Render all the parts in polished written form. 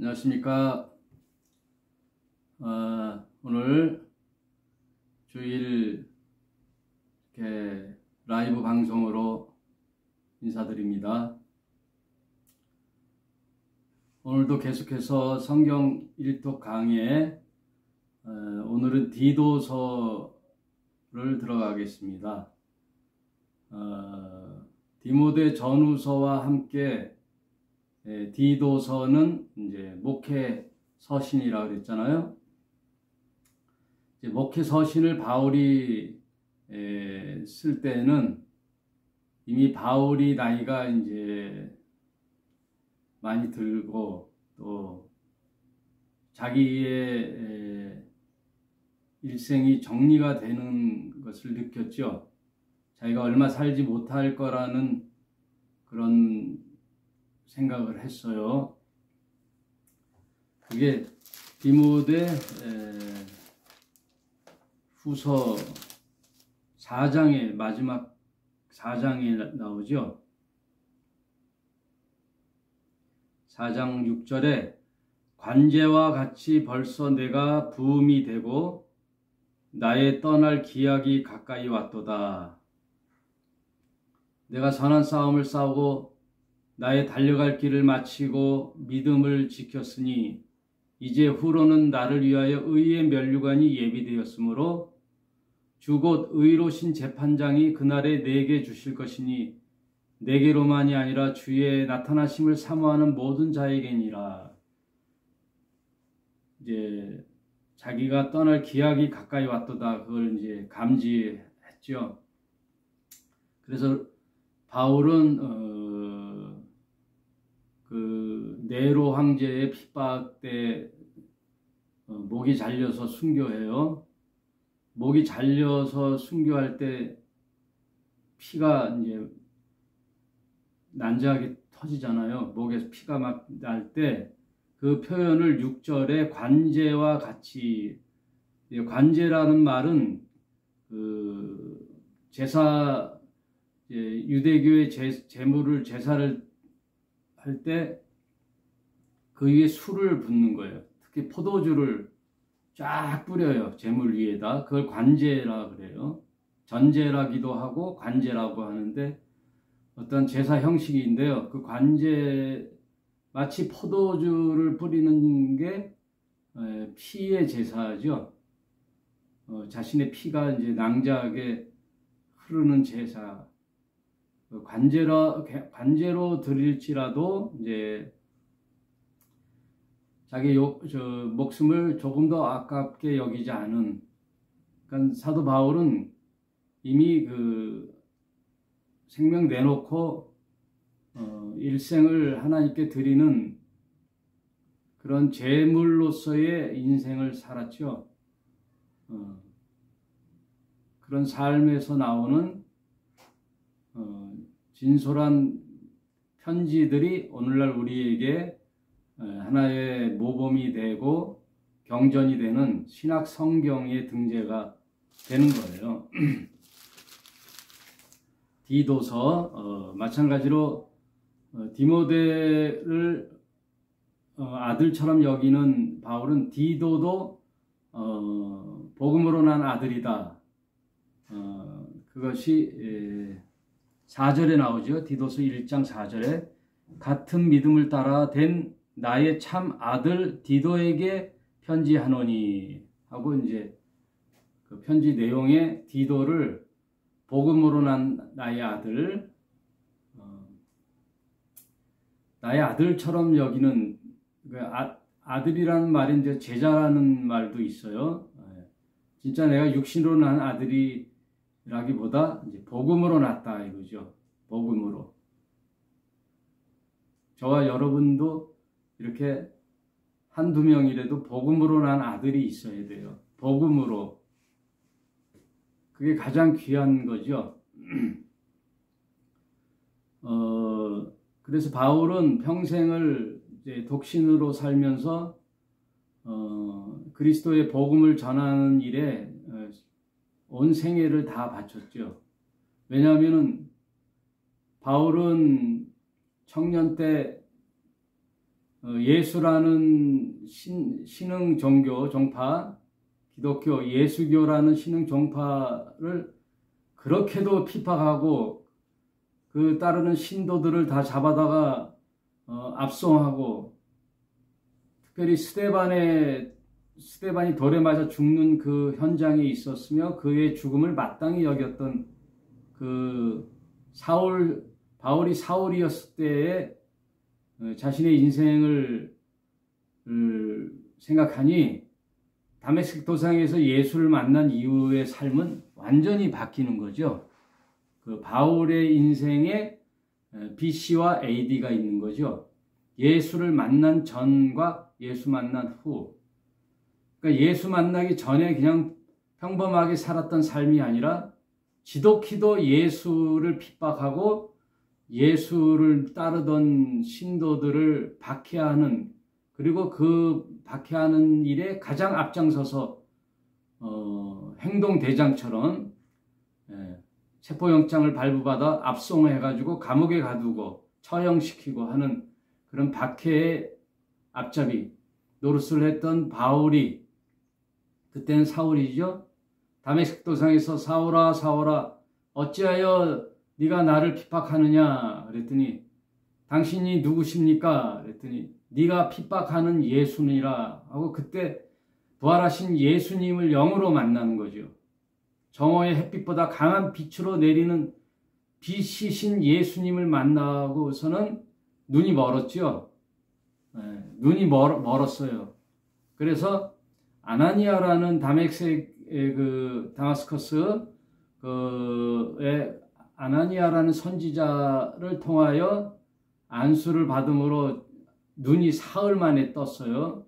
안녕하십니까. 오늘 주일 이렇게 라이브 방송으로 인사드립니다. 오늘도 계속해서 성경 일독 강의, 오늘은 디도서를 들어가겠습니다. 디모데 전후서와 함께 디도서는 이제 목회 서신이라고 그랬잖아요. 이제 목회 서신을 바울이 쓸 때는 이미 바울이 나이가 이제 많이 들고 또 자기의 일생이 정리가 되는 것을 느꼈죠. 자기가 얼마 살지 못할 거라는 그런 생각을 했어요. 그게 디모데 후서 4장의 마지막 4장에 나오죠. 4장 6절에 관제와 같이 벌써 내가 부음이 되고 나의 떠날 기약이 가까이 왔도다. 내가 선한 싸움을 싸우고 나의 달려갈 길을 마치고 믿음을 지켰으니 이제 후로는 나를 위하여 의의 면류관이 예비되었으므로 주 곧 의로우신 재판장이 그날에 내게 주실 것이니 내게로만이 아니라 주의 나타나심을 사모하는 모든 자에게니라. 이제 자기가 떠날 기약이 가까이 왔도다. 그걸 이제 감지했죠. 그래서 바울은 그 네로 황제의 핍박 때 목이 잘려서 순교해요. 목이 잘려서 순교할 때 피가 이제 난자하게 터지잖아요. 목에서 피가 막 날 때 그 표현을 6절에 관제와 같이, 관제라는 말은 그 제사, 유대교의 제물을 제사를 할 때 그 위에 술을 붓는 거예요. 특히 포도주를 쫙 뿌려요. 제물 위에다. 그걸 관제라 그래요. 전제라기도 하고 관제라고 하는데 어떤 제사 형식인데요. 그 관제, 마치 포도주를 뿌리는 게 피의 제사죠. 자신의 피가 이제 낭자하게 흐르는 제사. 관제로 드릴지라도 이제 자기 목숨을 조금 더 아깝게 여기지 않은, 그러니까 사도 바울은 이미 그 생명 내놓고 일생을 하나님께 드리는 그런 제물로서의 인생을 살았죠. 그런 삶에서 나오는 진솔한 편지들이 오늘날 우리에게 하나의 모범이 되고 경전이 되는 신학 성경의 등재가 되는 거예요. 디도서, 마찬가지로 디모데를 아들처럼 여기는 바울은 디도도 복음으로 난 아들이다. 그것이 4절에 나오죠. 디도서 1장 4절에 같은 믿음을 따라 된 나의 참 아들 디도에게 편지하노니 하고, 이제 그 편지 내용에 디도를 복음으로 난 나의 아들, 나의 아들처럼 여기는, 아들이라는 말이 이제 제자라는 말도 있어요. 진짜 내가 육신으로 난 아들이라기보다 이제 복음으로 났다 이거죠. 복음으로. 저와 여러분도 이렇게 한두 명이라도 복음으로 난 아들이 있어야 돼요. 복음으로. 그게 가장 귀한 거죠. 그래서 바울은 평생을 이제 독신으로 살면서 그리스도의 복음을 전하는 일에 온 생애를 다 바쳤죠. 왜냐하면 바울은 청년 때 예수라는 신흥 종교, 종파, 기독교, 예수교라는 신흥 종파를 그렇게도 핍박하고 그 따르는 신도들을 다 잡아다가 압송하고, 특별히 스데반이 돌에 맞아 죽는 그 현장에 있었으며 그의 죽음을 마땅히 여겼던 그 바울이 사울이었을 때에 자신의 인생을 생각하니 다메섹 도상에서 예수를 만난 이후의 삶은 완전히 바뀌는 거죠. 그 바울의 인생에 BC와 AD가 있는 거죠. 예수를 만난 전과 예수 만난 후. 그러니까 예수 만나기 전에 그냥 평범하게 살았던 삶이 아니라 지독히도 예수를 핍박하고 예수를 따르던 신도들을 박해하는, 그리고 그 박해하는 일에 가장 앞장서서 행동대장처럼 체포영장을 발부받아 압송해가지고 감옥에 가두고 처형시키고 하는 그런 박해의 앞잡이 노릇을 했던 바울이, 그때는 사울이죠. 다메섹 도상에서 사울아 사울아 어찌하여 네가 나를 핍박하느냐 그랬더니 당신이 누구십니까 그랬더니 네가 핍박하는 예수니라 하고, 그때 부활하신 예수님을 영으로 만나는 거죠. 정오의 햇빛보다 강한 빛으로 내리는 빛이신 예수님을 만나고서는 눈이 멀었죠. 눈이 멀었어요. 그래서 아나니아라는 다메섹의 다마스커스의 아나니아라는 선지자를 통하여 안수를 받음으로 눈이 사흘 만에 떴어요.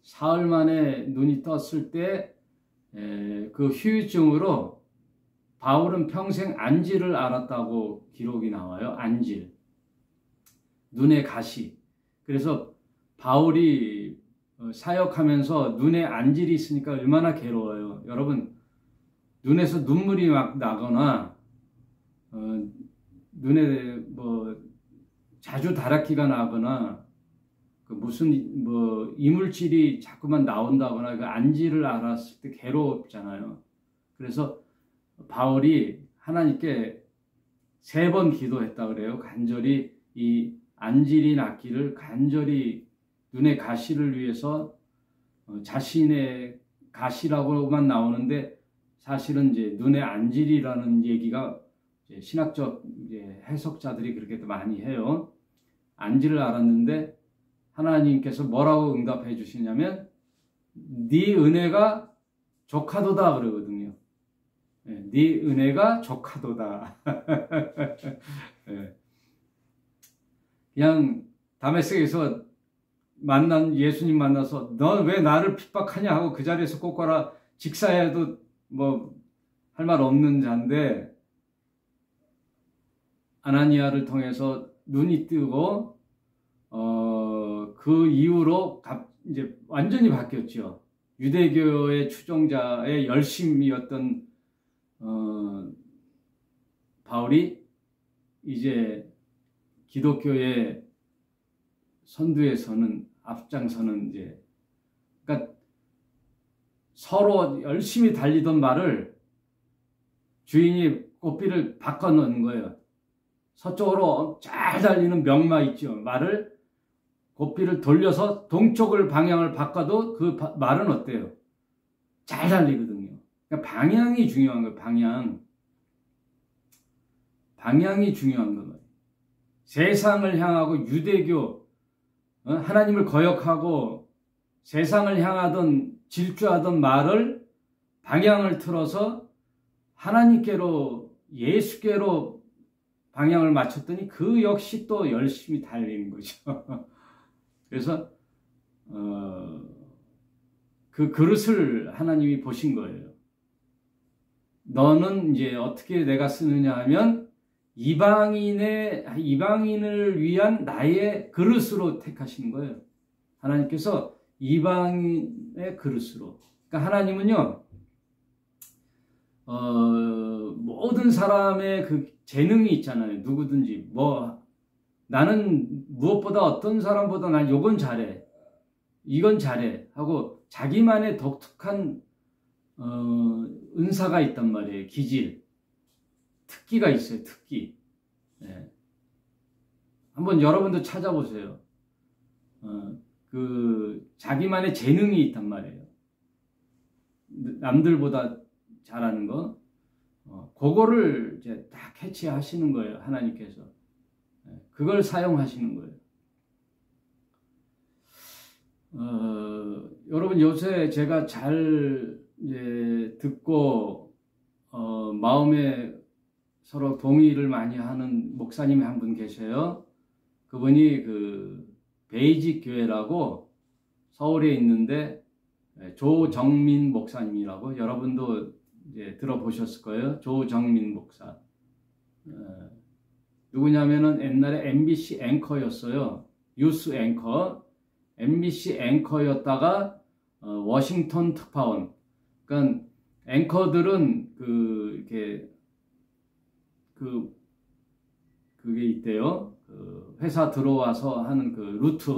사흘 만에 눈이 떴을 때 그 후유증으로 바울은 평생 안질을 앓았다고 기록이 나와요. 안질. 눈의 가시. 그래서 바울이 사역하면서 눈에 안질이 있으니까 얼마나 괴로워요. 여러분, 눈에서 눈물이 막 나거나 눈에 자주 다락기가 나거나 무슨 이물질이 자꾸만 나온다거나 그 안질을 앓았을 때 괴롭잖아요. 그래서 바울이 하나님께 3번 기도했다 그래요. 간절히 이 안질이 낫기를 간절히 눈의 가시를 위해서, 자신의 가시라고만 나오는데 사실은 이제 눈의 안질이라는 얘기가 이제 신학적 해석자들이 그렇게 많이 해요. 안질을 앓았는데 하나님께서 뭐라고 응답해 주시냐면 네 은혜가 족하도다 그러거든요. 네 은혜가 족하도다. 그냥 다메섹에서 예수님 만나서 너 왜 나를 핍박하냐 하고 그 자리에서 꽂거라 직사해도 할 말 없는 자인데, 아나니아를 통해서 눈이 뜨고 그 이후로 이제 완전히 바뀌었죠. 유대교의 추종자의 열심이었던 바울이 이제 기독교의 선두에서는 앞장서는, 이제 그러니까 서로 열심히 달리던 말을 주인이 고삐를 바꿔놓은 거예요. 서쪽으로 잘 달리는 명마 있죠. 말을 고삐를 돌려서 동쪽을 방향을 바꿔도 그 말은 어때요? 잘 달리거든요. 그러니까 방향이 중요한 거예요. 방향이 중요한 거예요. 세상을 향하고 유대교, 하나님을 거역하고 세상을 향하던 질주하던 말을 방향을 틀어서 하나님께로, 예수께로 방향을 맞췄더니 그 역시 또 열심히 달리는 거죠. 그래서 그 그릇을 하나님이 보신 거예요. 너는 이제 어떻게 내가 쓰느냐 하면 이방인을 위한 나의 그릇으로 택하시는 거예요. 하나님께서 이방인의 그릇으로. 그러니까 하나님은요, 모든 사람의 그 재능이 있잖아요. 누구든지 나는 무엇보다 어떤 사람보다 난 요건 잘해, 이건 잘해 하고 자기만의 독특한 은사가 있단 말이에요. 기질, 특기가 있어요. 특기. 네. 한번 여러분도 찾아보세요. 그 자기만의 재능이 있단 말이에요. 남들보다 잘하는 거, 그거를 이제 다 캐치하시는 거예요. 하나님께서. 그걸 사용하시는 거예요. 여러분, 요새 제가 잘 이제 듣고 마음에 서로 동의를 많이 하는 목사님이 한 분 계세요. 그분이 그 베이직 교회라고 서울에 있는데 조정민 목사님이라고, 여러분도 이제 들어보셨을 거예요. 조정민 목사. 누구냐면은 옛날에 MBC 앵커였어요. 뉴스 앵커. MBC 앵커였다가 워싱턴 특파원. 그러니까 앵커들은 이렇게 그게 있대요. 그 회사 들어와서 하는 그 루트.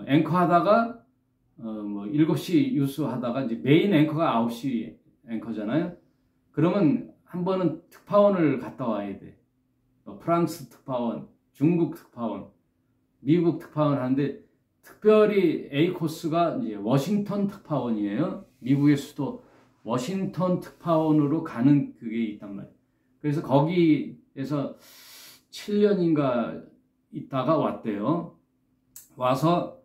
앵커 하다가 뭐 7시 뉴스 하다가 이제 메인 앵커가 9시 앵커잖아요. 그러면 한 번은 특파원을 갔다 와야 돼. 프랑스 특파원, 중국 특파원, 미국 특파원 하는데, 특별히 A 코스가 이제 워싱턴 특파원이에요. 미국의 수도 워싱턴 특파원으로 가는 그게 있단 말이에요. 그래서 거기에서 7년인가 있다가 왔대요. 와서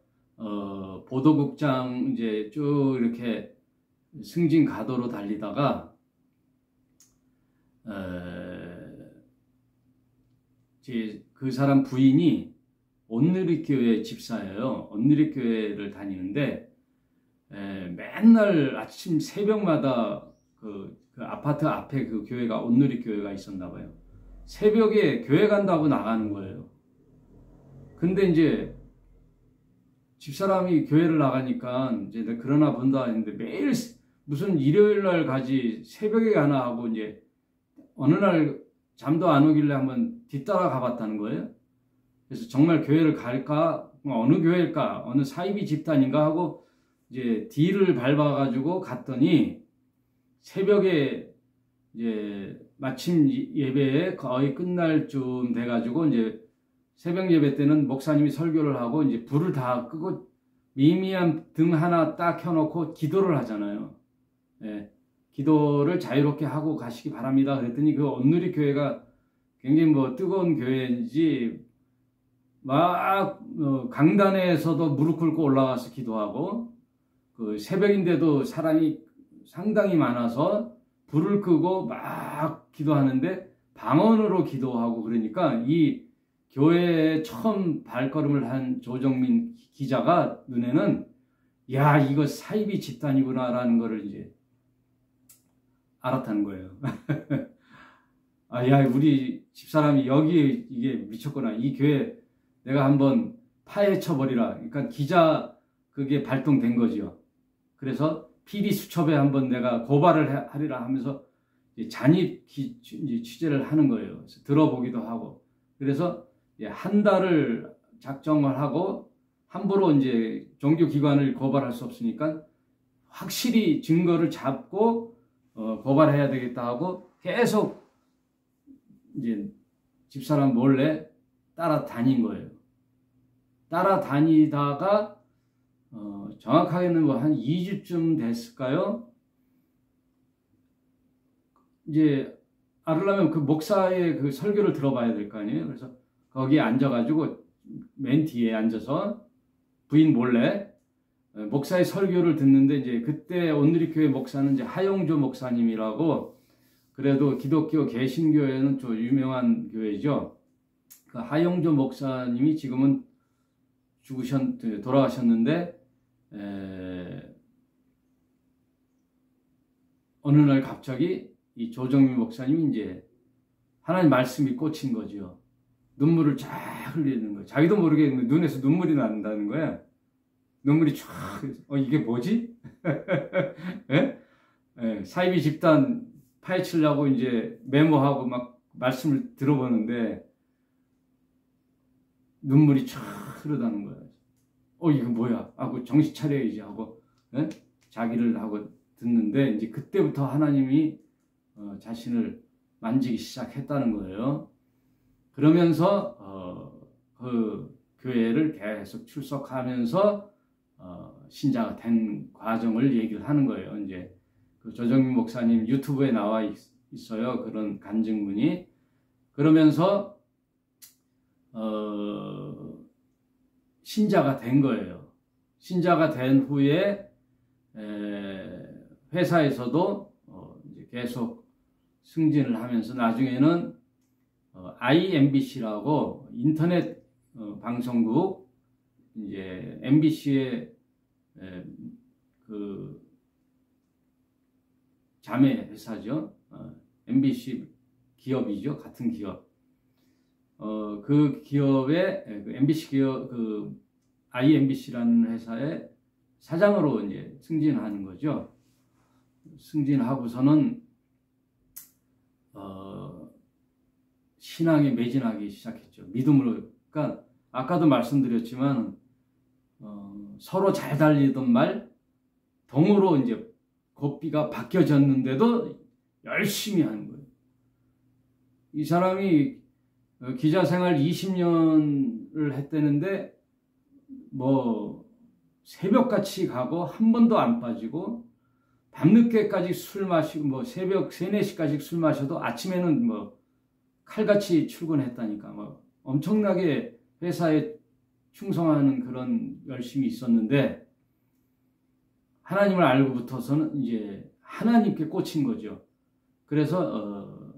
보도국장 이제 쭉 이렇게 승진 가도로 달리다가 그 사람 부인이 온누리교회 집사예요. 온누리교회를 다니는데 맨날 아침 새벽마다 그 아파트 앞에 그 교회가 온누리교회가 있었나 봐요. 새벽에 교회 간다고 나가는 거예요. 근데 이제 집사람이 교회를 나가니까 이제 내가 그러나 본다 했는데, 매일 무슨 일요일 날 가지 새벽에 가나 하고, 이제 어느 날 잠도 안 오길래 한번 뒤따라 가봤다는 거예요. 그래서 정말 교회를 갈까, 어느 교회일까, 어느 사이비 집단인가 하고 이제 D를 밟아가지고 갔더니, 새벽에 이제 마침 예배에 거의 끝날 쯤 돼가지고, 이제 새벽 예배 때는 목사님이 설교를 하고 이제 불을 다 끄고 미미한 등 하나 딱 켜놓고 기도를 하잖아요. 예, 기도를 자유롭게 하고 가시기 바랍니다. 그랬더니 그 온누리 교회가 굉장히 뭐 뜨거운 교회인지 막 강단에서도 무릎 꿇고 올라가서 기도하고, 그 새벽인데도 사람이 상당히 많아서 불을 끄고 막 기도하는데 방언으로 기도하고, 그러니까 이 교회에 처음 발걸음을 한 조정민 기자가 눈에는, 야, 이거 사이비 집단이구나라는 거를 이제 알았다는 거예요. 아, 야, 우리 집사람이 여기 이게 미쳤구나. 이 교회 내가 한번 파헤쳐버리라. 그러니까 기자 그게 발동된 거죠. 그래서 PD 수첩에 한번 내가 고발을 하리라 하면서 잔입 취재를 하는 거예요. 그래서 들어보기도 하고. 그래서 한 달을 작정을 하고, 함부로 이제 종교기관을 고발할 수 없으니까 확실히 증거를 잡고 고발해야 되겠다 하고 계속 이제 집사람 몰래 따라다닌 거예요. 따라다니다가 정확하게는 뭐 한 2주쯤 됐을까요? 이제 알으려면 그 목사의 그 설교를 들어봐야 될 거 아니에요. 그래서 거기에 앉아가지고 맨 뒤에 앉아서 부인 몰래 목사의 설교를 듣는데, 이제 그때 온누리교회 목사는 이제 하용조 목사님이라고, 그래도 기독교 개신교회는 좀 유명한 교회죠. 그 하용조 목사님이 지금은 돌아가셨는데, 어느 날 갑자기 이 조정민 목사님이 이제 하나님 말씀이 꽂힌 거죠. 눈물을 쫙 흘리는 거예요. 자기도 모르게 눈에서 눈물이 난다는 거야. 눈물이 쫙, 이게 뭐지? 예? 예, 사이비 집단 파헤치려고 이제 메모하고 막 말씀을 들어보는데, 눈물이 쫙 흐르다는 거예요. 이거 뭐야? 하고 정신 차려야지 하고 예? 자기를 하고 듣는데 이제 그때부터 하나님이 자신을 만지기 시작했다는 거예요. 그러면서 그 교회를 계속 출석하면서 신자가 된 과정을 얘기를 하는 거예요. 이제 그 조정민 목사님 유튜브에 나와 있어요. 그런 간증문이. 그러면서 신자가 된 거예요. 신자가 된 후에 회사에서도 이제 계속 승진을 하면서 나중에는 IMBC라고 인터넷 방송국 이제 MBC의 그 자매 회사죠. MBC 기업이죠. 같은 기업. 그 기업의 그 MBC 기업 그 IMBC라는 회사의 사장으로 이제 승진하는 거죠. 승진하고서는 신앙에 매진하기 시작했죠. 믿음으로. 그러니까 아까도 말씀드렸지만 서로 잘 달리던 말 동으로 이제 고삐가 바뀌어졌는데도 열심히 하는 거예요. 이 사람이 기자 생활 20년을 했다는데 뭐 새벽같이 가고 한 번도 안 빠지고 밤늦게까지 술 마시고 뭐 새벽 3, 4시까지 술 마셔도 아침에는 뭐 칼같이 출근했다니까 뭐 엄청나게 회사에 충성하는 그런 열심이 있었는데 하나님을 알고부터서는 이제 하나님께 꽂힌 거죠. 그래서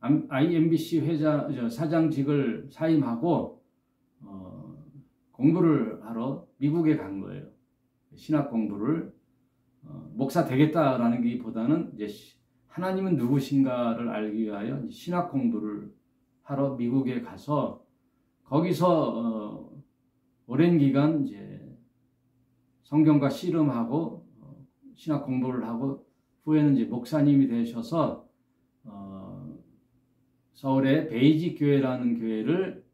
IMBC 회사 사장직을 사임하고 공부를 하러 미국에 간 거예요. 신학 공부를 목사 되겠다라는 게보다는 이제 하나님은 누구신가를 알기 위하여 신학 공부를 하러 미국에 가서 거기서 오랜 기간 이제 성경과 씨름하고 신학 공부를 하고 후에는 이제 목사님이 되셔서 서울의 베이직 교회라는 교회를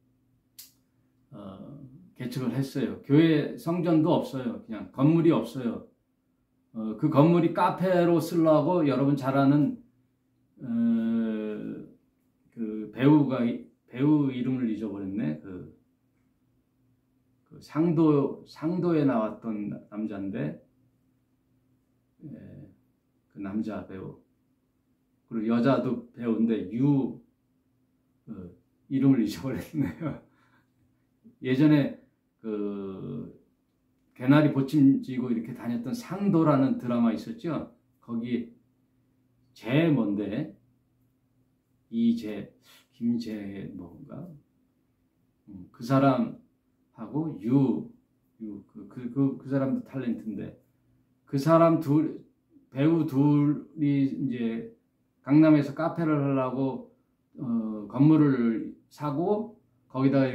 개척을 했어요. 교회 성전도 없어요. 그냥 건물이 없어요. 그 건물이 카페로 쓰려고 여러분 잘 아는 그 배우 이름을 잊어버렸네. 그 상도에 나왔던 남자인데 그 남자 배우 그리고 여자도 배우인데 이름을 잊어버렸네요. 예전에 그 개나리 보침 지고 이렇게 다녔던 상도라는 드라마 있었죠. 거기 김재 뭔가 그 사람하고 그 사람도 탤런트인데 그 사람 배우 둘이 이제 강남에서 카페를 하려고 건물을 사고 거기다가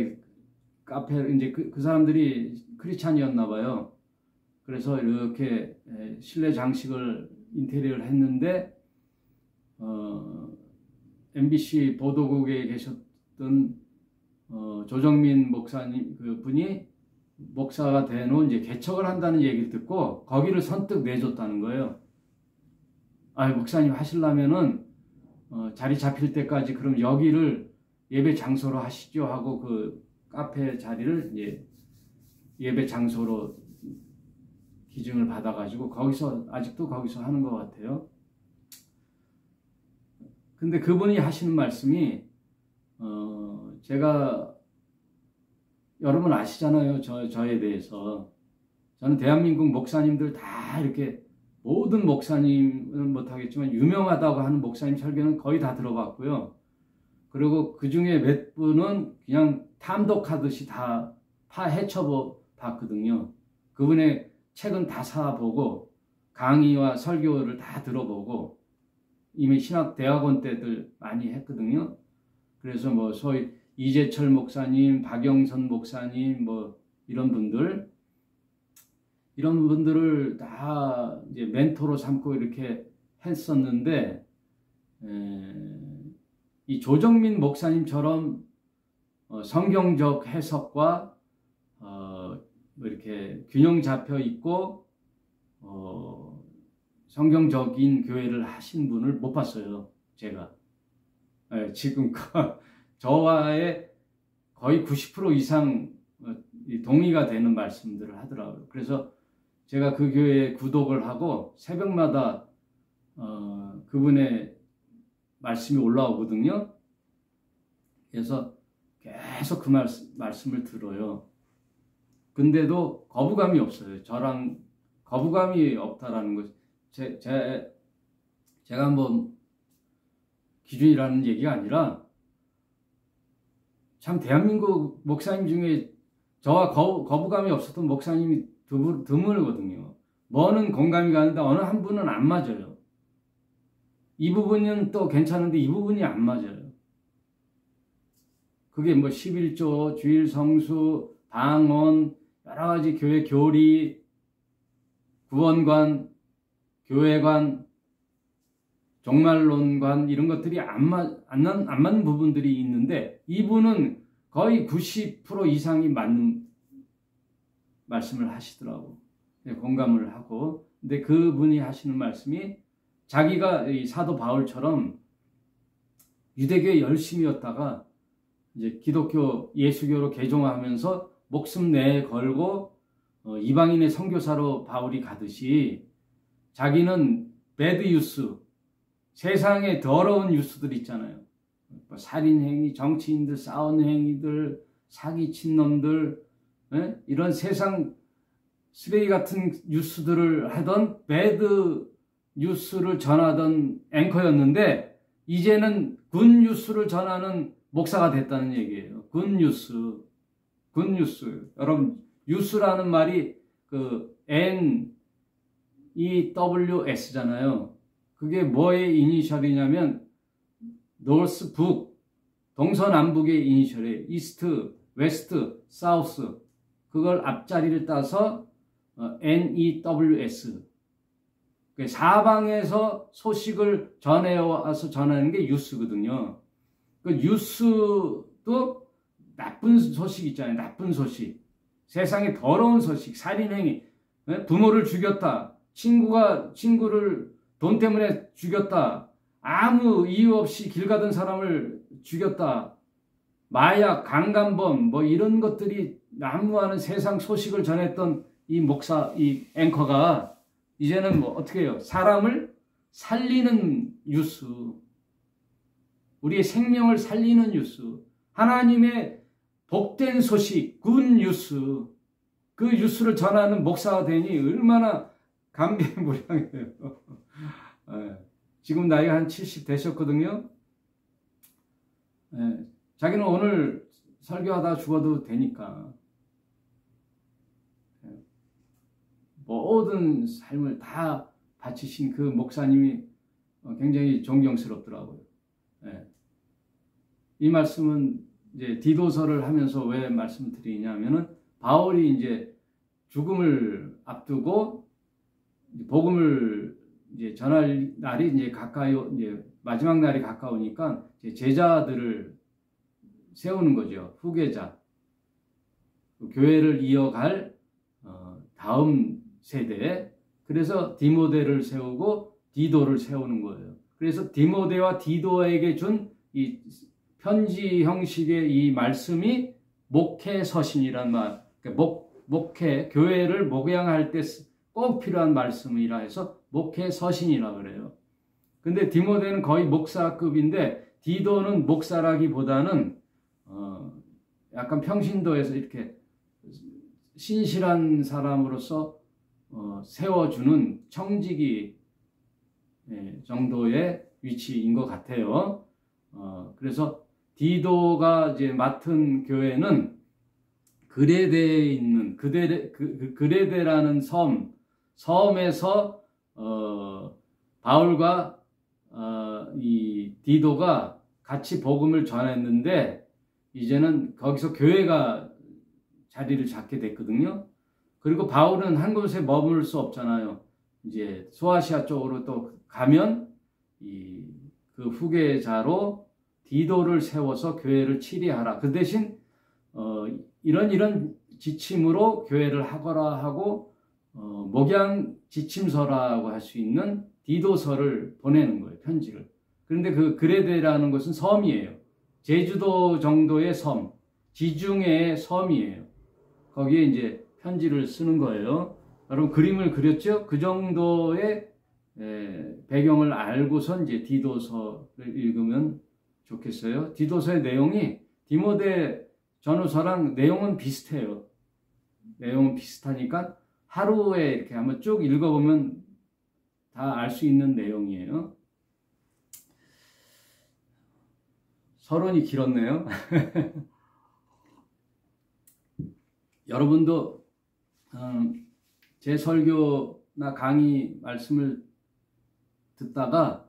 카페를 이제 그 사람들이 크리스찬이었나 봐요. 그래서 이렇게 실내 장식을 인테리어를 했는데 MBC 보도국에 계셨던 조정민 목사님 그 분이 목사가 되는 이제 개척을 한다는 얘기를 듣고 거기를 선뜻 내줬다는 거예요. 목사님 하시려면은 자리 잡힐 때까지 그럼 여기를 예배 장소로 하시죠 하고 그 카페 자리를 이제 예배 장소로 기증을 받아가지고 아직도 거기서 하는 것 같아요. 근데 그분이 하시는 말씀이 제가 여러분 아시잖아요. 저에 대해서. 저는 대한민국 목사님들 다 이렇게 모든 목사님은 못하겠지만 유명하다고 하는 목사님 설교는 거의 다 들어봤고요. 그리고 그 중에 몇 분은 그냥 탐독하듯이 다 헤쳐봤거든요. 그분의 책은 다 사보고 강의와 설교를 다 들어보고 이미 신학대학원 때들 많이 했거든요. 그래서 뭐 소위 이재철 목사님, 박영선 목사님 뭐 이런 분들을 다 이제 멘토로 삼고 이렇게 했었는데 이 조정민 목사님처럼 성경적 해석과 이렇게 균형 잡혀 있고 성경적인 교회를 하신 분을 못 봤어요. 제가 지금 저와의 거의 90% 이상 동의가 되는 말씀들을 하더라고요. 그래서 제가 그 교회에 구독을 하고 새벽마다 그분의 말씀이 올라오거든요. 그래서 계속 그 말씀을 들어요. 근데도 거부감이 없어요. 저랑 거부감이 없다라는 것. 제가 한번 기준이라는 얘기가 아니라 참 대한민국 목사님 중에 저와 거부감이 없었던 목사님이 드물거든요. 뭐는 공감이 가는데 어느 한 분은 안 맞아요. 이 부분은 또 괜찮은데 이 부분이 안 맞아요. 그게 뭐 11조, 주일 성수, 방언, 여러 가지 교회 교리, 구원관, 교회관, 종말론관 이런 것들이 안 맞는 부분들이 있는데 이분은 거의 90% 이상이 맞는 말씀을 하시더라고. 공감을 하고. 근데 그분이 하시는 말씀이 자기가 이 사도 바울처럼 유대교에 열심이었다가 이제 기독교 예수교로 개종하면서 목숨 내걸고 이방인의 선교사로 바울이 가듯이 자기는 배드 유스, 세상에 더러운 뉴스들 있잖아요. 살인행위, 정치인들 싸우는 행위들, 사기친 놈들, 이런 세상 쓰레기 같은 뉴스들을 하던 배드 뉴스를 전하던 앵커였는데 이제는 굿 뉴스를 전하는 목사가 됐다는 얘기예요. 굿 뉴스. 여러분 뉴스라는 말이 그 NEWS잖아요. 그게 뭐의 이니셜이냐면 노스, 북, 동서남북의 이니셜이에요. 이스트, 웨스트, 사우스. 그걸 앞자리를 따서 NEWS. 사방에서 소식을 전해와서 전하는 게 뉴스거든요. 그 뉴스도 나쁜 소식 있잖아요. 나쁜 소식. 세상에 더러운 소식, 살인행위, 부모를 죽였다. 친구를 돈 때문에 죽였다. 아무 이유 없이 길 가던 사람을 죽였다. 마약, 강간범, 뭐 이런 것들이 난무하는 세상 소식을 전했던 이 목사, 이 앵커가 이제는 뭐 어떻게 해요? 사람을 살리는 뉴스. 우리의 생명을 살리는 뉴스. 하나님의 복된 소식, 굿 뉴스. 그 뉴스를 전하는 목사가 되니 얼마나 감개무량해요. 지금 나이가 한 70 되셨거든요. 자기는 오늘 설교하다 죽어도 되니까 모든 삶을 다 바치신 그 목사님이 굉장히 존경스럽더라고요. 이 말씀은 이제 디도서를 하면서 왜 말씀을 드리냐면은 바울이 이제 죽음을 앞두고 복음을 이제 전할 날이 이제 이제 마지막 날이 가까우니까 이제 제자들을 세우는 거죠. 후계자. 교회를 이어갈 다음 세대. 그래서 디모데를 세우고 디도를 세우는 거예요. 그래서 디모데와 디도에게 준 이 편지 형식의 이 말씀이 목회서신이란 말. 목회, 교회를 목양할 때 꼭 필요한 말씀이라 해서 목회서신이라 그래요. 근데 디모데는 거의 목사급인데 디도는 목사라기보다는 약간 평신도에서 이렇게 신실한 사람으로서 세워주는 청지기 정도의 위치인 것 같아요. 그래서 디도가 이제 맡은 교회는 그레데에 있는 그레데라는 섬에서 바울과 이 디도가 같이 복음을 전했는데 이제는 거기서 교회가 자리를 잡게 됐거든요. 그리고 바울은 한 곳에 머물 수 없잖아요. 이제 소아시아 쪽으로 또 가면 그 후계자로 디도를 세워서 교회를 치리하라. 그 대신 이런 지침으로 교회를 하거라 하고 목양 지침서라고 할 수 있는 디도서를 보내는 거예요. 편지를. 그런데 그 그레데라는 것은 섬이에요. 제주도 정도의 섬, 지중해의 섬이에요. 거기에 이제 편지를 쓰는 거예요. 여러분 그림을 그렸죠? 그 정도의 배경을 알고선 이제 디도서를 읽으면 좋겠어요. 디도서의 내용이 디모데 전후서랑 내용은 비슷해요. 내용은 비슷하니까 하루에 이렇게 한번 쭉 읽어보면 다 알 수 있는 내용이에요. 서론이 길었네요. 여러분도 제 설교나 강의 말씀을 듣다가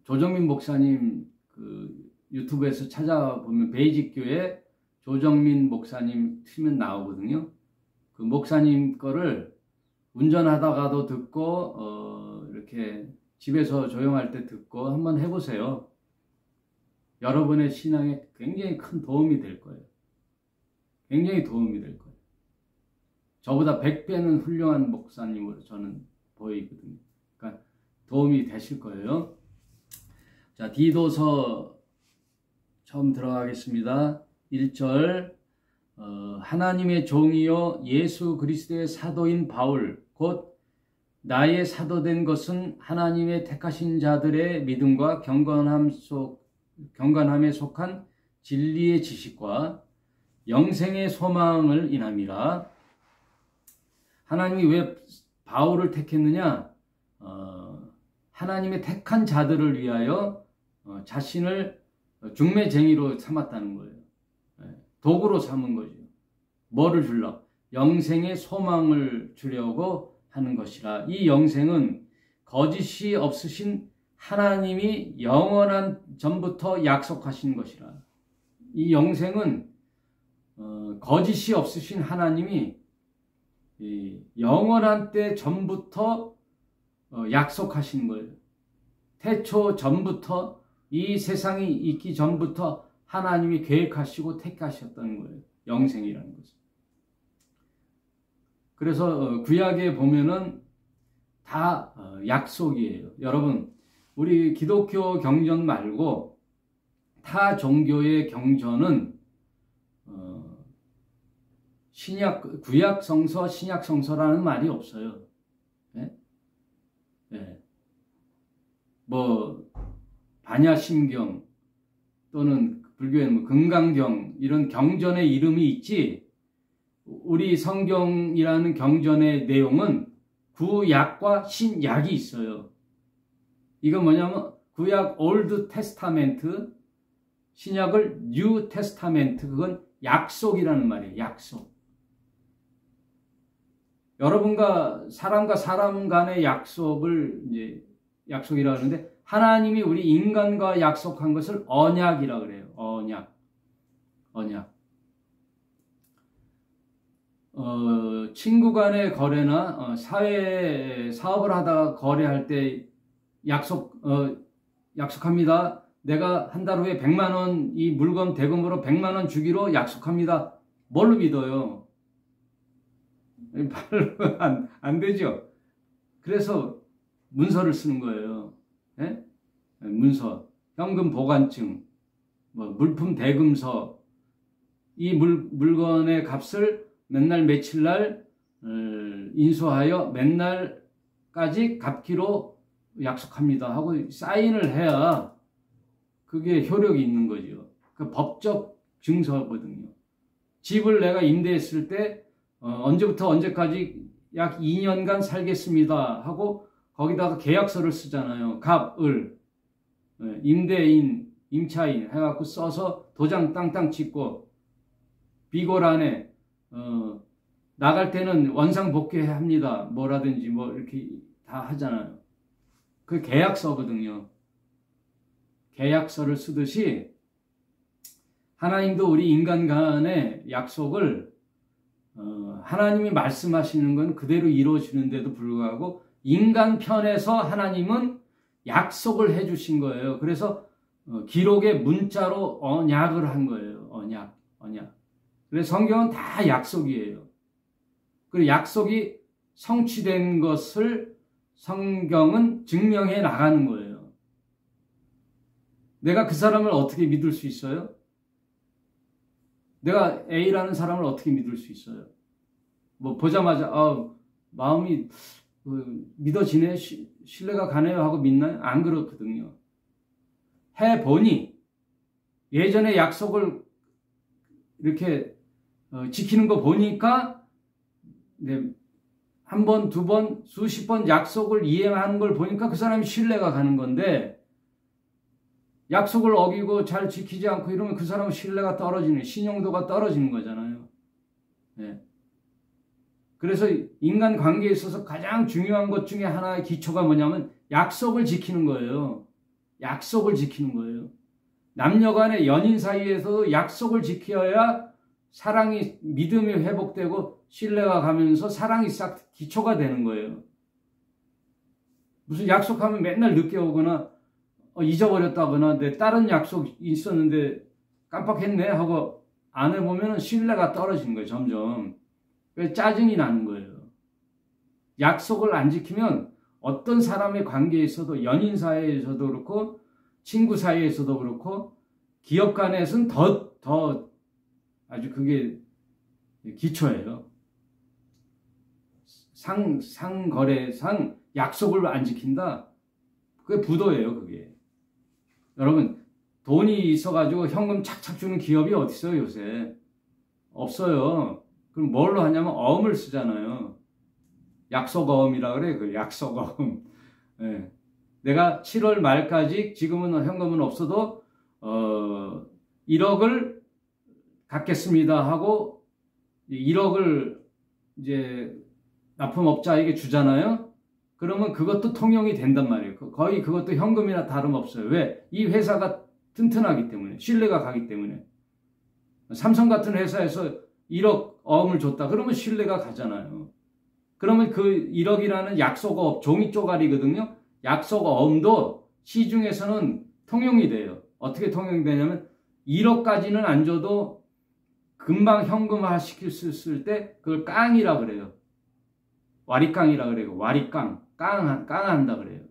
조정민 목사님 그 유튜브에서 찾아보면 베이직교회 조정민 목사님 치면 나오거든요. 그 목사님 거를 운전하다가도 듣고 이렇게 집에서 조용할 때 듣고 한번 해보세요. 여러분의 신앙에 굉장히 큰 도움이 될 거예요. 굉장히 도움이 될 거예요. 저보다 100배는 훌륭한 목사님으로 저는 보이거든요. 그러니까 도움이 되실 거예요. 자, 디도서 처음 들어가겠습니다. 1절 하나님의 종이요 예수 그리스도의 사도인 바울 곧 나의 사도된 것은 하나님의 택하신 자들의 믿음과 경건함에 속한 진리의 지식과 영생의 소망을 인함이라. 하나님이 왜 바울을 택했느냐? 하나님의 택한 자들을 위하여 자신을 중매쟁이로 삼았다는 거예요. 도구로 삼은 거죠. 뭐를 주려고? 영생의 소망을 주려고 하는 것이라. 이 영생은 거짓이 없으신 하나님이 영원한 전부터 약속하신 것이라. 이 영생은 거짓이 없으신 하나님이 영원한 때 전부터 약속하신 거예요. 태초 전부터, 이 세상이 있기 전부터 하나님이 계획하시고 택하셨다는 거예요. 영생이라는 것은. 그래서 구약에 보면은 다 약속이에요. 여러분, 우리 기독교 경전 말고 타 종교의 경전은 구약 성서, 신약 성서라는 말이 없어요. 네? 네. 반야심경 또는 불교에는 금강경 이런 경전의 이름이 있지, 우리 성경이라는 경전의 내용은 구약과 신약이 있어요. 이건 뭐냐면 구약 올드 테스타멘트, 신약을 뉴 테스타멘트, 그건 약속이라는 말이에요. 약속. 여러분과 사람 간의 약속을 이제 약속이라고 하는데, 하나님이 우리 인간과 약속한 것을 언약이라고 그래요. 언약. 친구 간의 거래나 사업을 하다가 거래할 때 약속합니다. 내가 한 달 후에 100만 원, 이 물건 대금으로 100만 원 주기로 약속합니다. 뭘로 믿어요? 별로 안 되죠. 그래서 문서를 쓰는 거예요. 네? 문서, 현금 보관증, 물품 대금서, 이 물건의 값을 맨날 며칠날 인수하여 맨날까지 갚기로 약속합니다 하고 사인을 해야 그게 효력이 있는 거죠. 그 법적 증서거든요. 집을 내가 임대했을 때 언제부터 언제까지 약 2년간 살겠습니다 하고 거기다가 계약서를 쓰잖아요. 갑을 임대인, 임차인 해갖고 써서 도장 땅땅 찍고 비고란에 나갈 때는 원상복귀합니다. 뭐라든지 이렇게 다 하잖아요. 그 계약서거든요. 계약서를 쓰듯이 하나님도 우리 인간 간의 약속을 하나님이 말씀하시는 건 그대로 이루어지는데도 불구하고 인간 편에서 하나님은 약속을 해주신 거예요. 그래서 기록의 문자로 언약을 한 거예요. 언약. 언약. 그래서 성경은 다 약속이에요. 그 약속이 성취된 것을 성경은 증명해 나가는 거예요. 내가 그 사람을 어떻게 믿을 수 있어요? 내가 A라는 사람을 어떻게 믿을 수 있어요? 뭐 보자마자 마음이 믿어지네, 신뢰가 가네요 하고 믿나요? 안 그렇거든요. 해보니 예전에 약속을 이렇게 지키는 거 보니까 한 번, 두 번, 수십 번 약속을 이행하는 걸 보니까 그 사람이 신뢰가 가는 건데, 약속을 어기고 잘 지키지 않고 이러면 그 사람은 신뢰가 떨어지는, 신용도가 떨어지는 거잖아요. 네. 그래서 인간 관계에 있어서 가장 중요한 것 중에 하나의 기초가 뭐냐면 약속을 지키는 거예요. 약속을 지키는 거예요. 남녀 간의 연인 사이에서도 약속을 지켜야 사랑이, 믿음이 회복되고 신뢰가 가면서 사랑이 싹 기초가 되는 거예요. 무슨 약속하면 맨날 늦게 오거나 잊어버렸다거나 내 다른 약속 있었는데 깜빡했네 하고 안 해보면 신뢰가 떨어지는 거예요. 점점. 그래서 짜증이 나는 거예요. 약속을 안 지키면 어떤 사람의 관계에 있어도 연인 사이에서도 그렇고 친구 사이에서도 그렇고 기업 간에서는 더 아주 그게 기초예요. 상거래상 약속을 안 지킨다. 그게 부도예요, 그게. 여러분, 돈이 있어가지고 현금 착착 주는 기업이 어디 있어요, 요새? 없어요. 그럼 뭘로 하냐면 어음을 쓰잖아요. 약속어음이라 그래, 그 약속어음. 네. 내가 7월 말까지 지금은 현금은 없어도 1억을 갚겠습니다 하고 1억을 이제 납품업자에게 주잖아요. 그러면 그것도 통용이 된단 말이에요. 거의 그것도 현금이나 다름없어요. 왜? 이 회사가 튼튼하기 때문에, 신뢰가 가기 때문에. 삼성 같은 회사에서 1억 어음을 줬다. 그러면 신뢰가 가잖아요. 그러면 그 1억이라는 약속어업, 종이 쪼가리거든요. 약속어음도 시중에서는 통용이 돼요. 어떻게 통용이 되냐면 1억까지는 안 줘도 금방 현금화 시킬 수 있을 때 그걸 깡이라 그래요. 와리깡이라 그래요. 와리깡. 깡한다 그래요.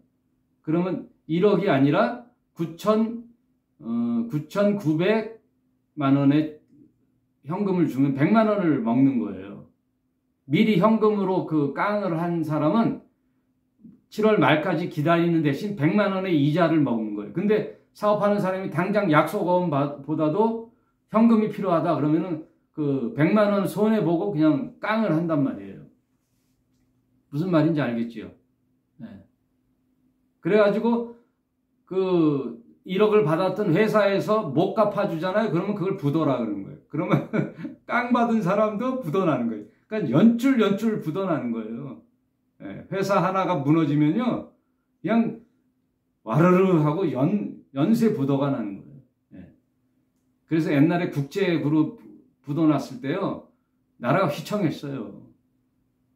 그러면 1억이 아니라 9,900만 원의 현금을 주면 100만 원을 먹는 거예요. 미리 현금으로 그 깡을 한 사람은 7월 말까지 기다리는 대신 100만 원의 이자를 먹는 거예요. 근데 사업하는 사람이 당장 약속어음보다도 현금이 필요하다 그러면은 그 100만 원 손해보고 그냥 깡을 한단 말이에요. 무슨 말인지 알겠지요? 네. 그래가지고 그 1억을 받았던 회사에서 못 갚아주잖아요. 그러면 그걸 부도라 그러는 거예요. 그러면 깡 받은 사람도 부도나는 거예요. 그러니까 연줄 부도나는 거예요. 네. 회사 하나가 무너지면요, 그냥 와르르 하고 연쇄 부도가 나는 거예요. 네. 그래서 옛날에 국제그룹 부도 났을 때요, 나라가 휘청했어요.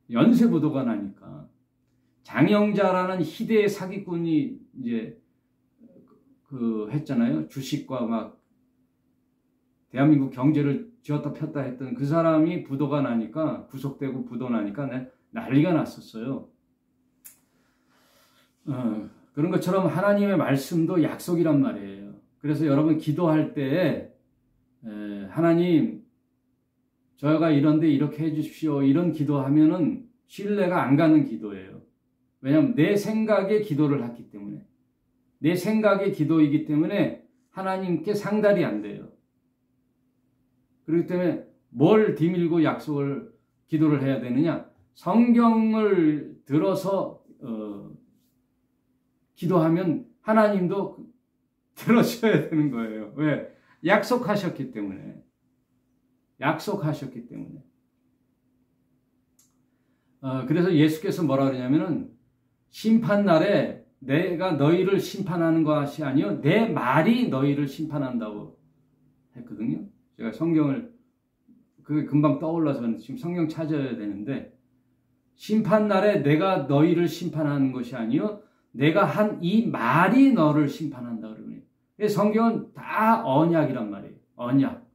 연쇄 부도가 나니까. 장영자라는 희대의 사기꾼이 이제 했잖아요. 주식과 막 대한민국 경제를 쥐었다 폈다 했던 그 사람이 부도가 나니까, 구속되고 부도 나니까 난리가 났었어요. 그런 것처럼 하나님의 말씀도 약속이란 말이에요. 그래서 여러분 기도할 때 하나님, 저희가 이런데 이렇게 해주십시오, 이런 기도하면은 신뢰가 안 가는 기도예요. 왜냐하면 내 생각의 기도를 했기 때문에, 내 생각의 기도이기 때문에 하나님께 상달이 안 돼요. 그렇기 때문에 뭘 뒤밀고 기도를 해야 되느냐? 성경을 들어서 기도하면 하나님도 들어줘야 되는 거예요. 왜? 약속하셨기 때문에. 약속하셨기 때문에. 그래서 예수께서 뭐라 그러냐면은 심판날에 내가 너희를 심판하는 것이 아니요 내 말이 너희를 심판한다고 했거든요. 제가 성경을 그게 금방 떠올라서 지금 성경 찾아야 되는데, 심판날에 내가 너희를 심판하는 것이 아니요 내가 한 이 말이 너를 심판한다 그러면, 성경은 다 언약이란 말이에요. 언약.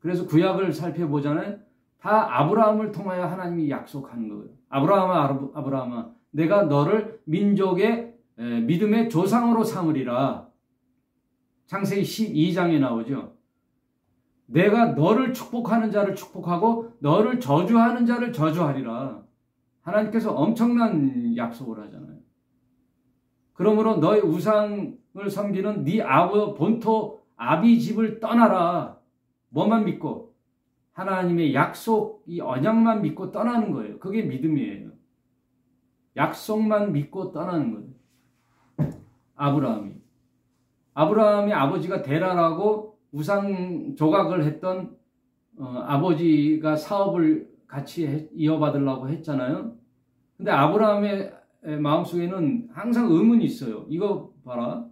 그래서 구약을 살펴보잖아요. 다 아브라함을 통하여 하나님이 약속하는 거예요. 아브라함아, 내가 너를 민족의 믿음의 조상으로 삼으리라. 창세기 12장에 나오죠. 내가 너를 축복하는 자를 축복하고 너를 저주하는 자를 저주하리라. 하나님께서 엄청난 약속을 하잖아요. 그러므로 너의 우상을 섬기는 네 본토 아비 집을 떠나라. 뭐만 믿고? 하나님의 약속, 이 언약만 믿고 떠나는 거예요. 그게 믿음이에요. 약속만 믿고 떠나는 거예요. 아브라함이 아버지가 데라라고 우상 조각을 했던 아버지가 사업을 같이 이어받으려고 했잖아요. 근데 아브라함의 마음속에는 항상 의문이 있어요. 이거 봐라.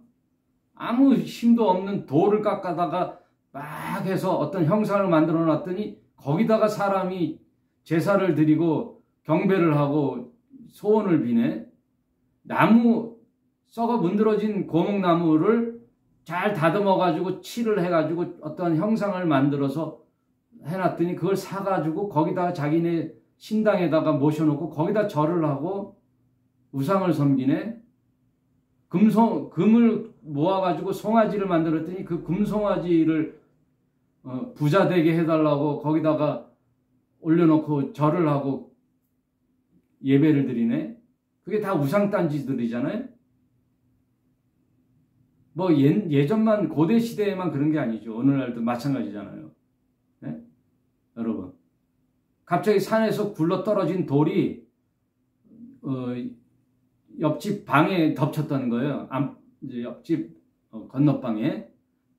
아무 힘도 없는 돌을 깎아다가 막 해서 어떤 형상을 만들어 놨더니 거기다가 사람이 제사를 드리고 경배를 하고 소원을 비네. 나무, 썩어 문드러진 고목나무를 잘 다듬어 가지고 칠을 해 가지고 어떤 형상을 만들어서 해놨더니 그걸 사가지고 거기다가 자기네 신당에다가 모셔놓고 거기다 절을 하고 우상을 섬기네. 금을 모아가지고 송아지를 만들었더니 그 금송아지를 부자 되게 해달라고 거기다가 올려놓고 절을 하고 예배를 드리네. 그게 다 우상단지들이잖아요. 뭐 예전만 고대 시대에만 그런 게 아니죠. 오늘날도 마찬가지잖아요. 네? 여러분, 갑자기 산에서 굴러 떨어진 돌이 옆집 방에 덮쳤다는 거예요. 이제 옆집 건너방에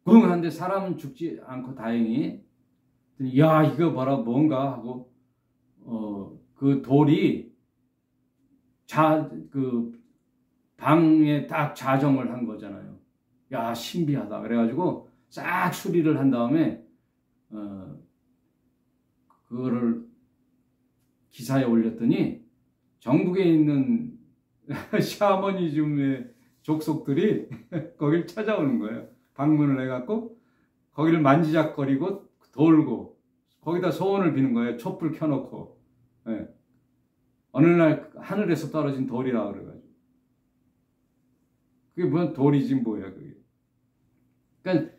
쿵 하는데 사람은 죽지 않고 다행히. 야, 이거 봐라, 뭔가 하고 그 돌이 그 방에 딱 자정을 한 거잖아요. 야, 신비하다. 그래가지고 싹 수리를 한 다음에 그거를 기사에 올렸더니 전국에 있는 샤머니즘의 족속들이 거길 찾아오는 거예요. 방문을 해갖고 거기를 만지작거리고 돌고 거기다 소원을 비는 거예요. 촛불 켜놓고. 네. 어느 날 하늘에서 떨어진 돌이라 그래가지고. 그게 무슨 돌이지 뭐야 그게. 그러니까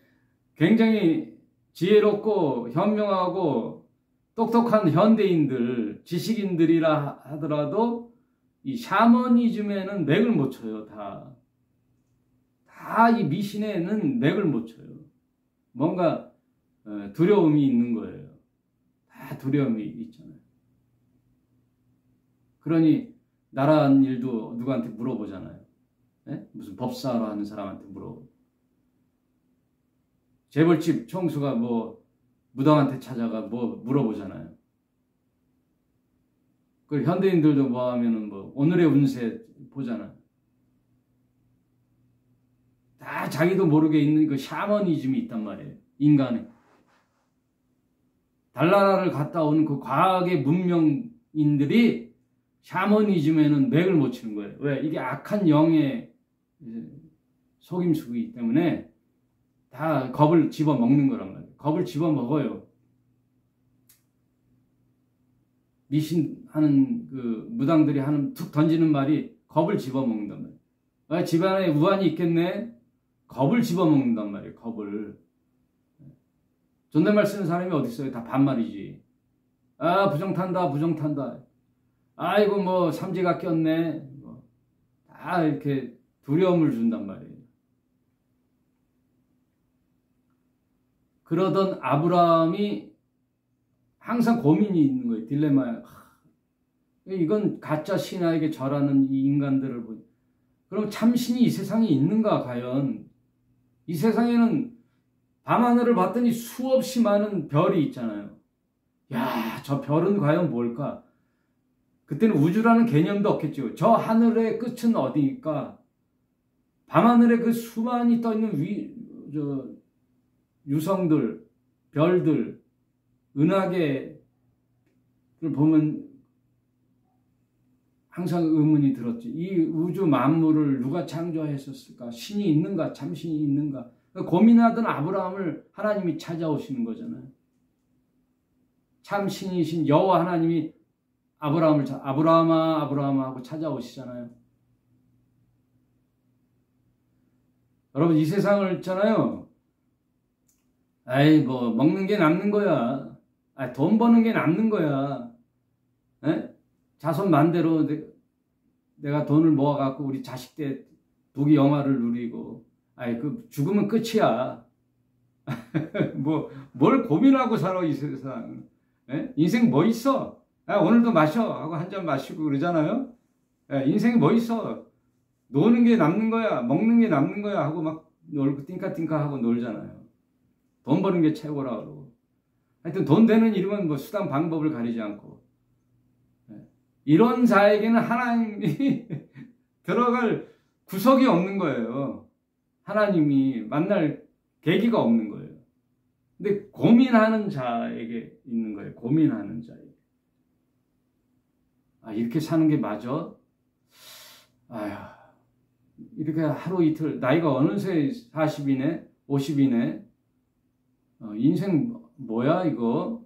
굉장히 지혜롭고 현명하고 똑똑한 현대인들, 지식인들이라 하더라도 이 샤머니즘에는 맥을 못 쳐요. 다 이 미신에는 맥을 못 쳐요. 뭔가 두려움이 있는 거예요. 다 두려움이 있잖아요. 그러니 나란 일도 누구한테 물어보잖아요. 네? 무슨 법사로 하는 사람한테 물어보고. 재벌집 총수가 뭐 무당한테 찾아가 뭐 물어보잖아요. 그 현대인들도 뭐 하면은 뭐 오늘의 운세 보잖아요. 다 자기도 모르게 있는 그 샤머니즘이 있단 말이에요. 인간에. 달나라를 갔다 온 그 과학의 문명인들이 샤머니즘에는 맥을 못 치는 거예요. 왜? 이게 악한 영의 속임수이기 때문에 다 겁을 집어먹는 거란 말이에요. 겁을 집어먹어요. 미신하는 그 무당들이 하는 툭 던지는 말이 겁을 집어먹는단 말이에요. 아, 집안에 우환이 있겠네? 겁을 집어먹는단 말이에요. 겁을. 존댓말 쓰는 사람이 어디 있어요? 다 반말이지. 아, 부정탄다, 부정탄다. 아이고 뭐 삼재가 꼈네. 다 이렇게 두려움을 준단 말이에요. 그러던 아브라함이 항상 고민이 있는 거예요. 딜레마야. 이건 가짜 신하에게 절하는 이 인간들을 보니. 그럼 참신이 이 세상에 있는가 과연? 이 세상에는 밤하늘을 봤더니 수없이 많은 별이 있잖아요. 야, 저 별은 과연 뭘까? 그때는 우주라는 개념도 없겠죠. 저 하늘의 끝은 어디일까? 밤하늘에 그 수많이 떠있는 유성들, 별들, 은하계를 보면 항상 의문이 들었지. 이 우주 만물을 누가 창조했었을까? 신이 있는가? 참신이 있는가? 고민하던 아브라함을 하나님이 찾아오시는 거잖아요. 참 신이신 여호와 하나님이 아브라함아 아브라함아 하고 찾아오시잖아요. 여러분 이 세상을 있잖아요. 아이 뭐 먹는 게 남는 거야. 돈 버는 게 남는 거야. 에? 자손 만대로 내가 돈을 모아갖고 우리 자식 때 부귀 영화를 누리고 그 죽으면 끝이야. 뭘 고민하고 살아 이 세상. 에? 인생 뭐 있어? 오늘도 마셔 하고 한 잔 마시고 그러잖아요. 인생이 뭐 있어? 노는 게 남는 거야, 먹는 게 남는 거야 하고 막 놀고 띵까띵까 하고 놀잖아요. 돈 버는 게 최고라 그러고. 하여튼 돈 되는 일이면 뭐 수단 방법을 가리지 않고. 이런 자에게는 하나님이 들어갈 구석이 없는 거예요. 하나님이 만날 계기가 없는 거예요. 근데 고민하는 자에게 있는 거예요. 고민하는 자에게. 이렇게 사는 게 맞아? 아휴. 이렇게 하루 이틀 나이가 어느새 40이네 50이네 인생 뭐야 이거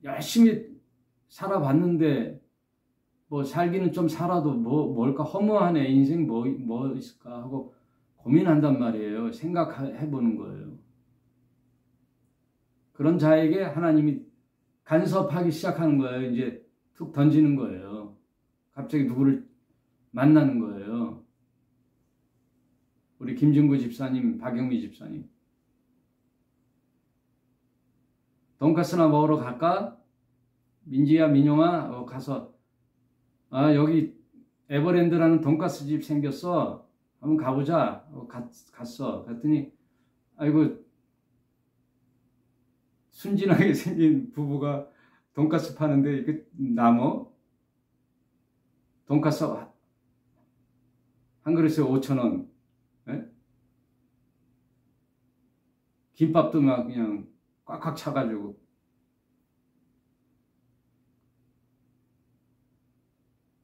열심히 살아봤는데 뭐 살기는 좀 살아도 뭘까 허무하네 인생 뭐 있을까 하고 고민한단 말이에요. 생각해보는 거예요. 그런 자에게 하나님이 간섭하기 시작하는 거예요. 이제 툭 던지는 거예요. 갑자기 누구를 만나는 거예요. 우리 김진구 집사님, 박영미 집사님. 돈가스나 먹으러 갈까? 민지야, 민용아, 가서 여기 에버랜드라는 돈가스 집 생겼어. 한번 가보자. 갔어. 갔더니 아이고 순진하게 생긴 부부가 돈가스 파는데 이게 남어? 돈가스 한 그릇에 5,000원. 예? 김밥도 막 그냥 꽉꽉 차가지고.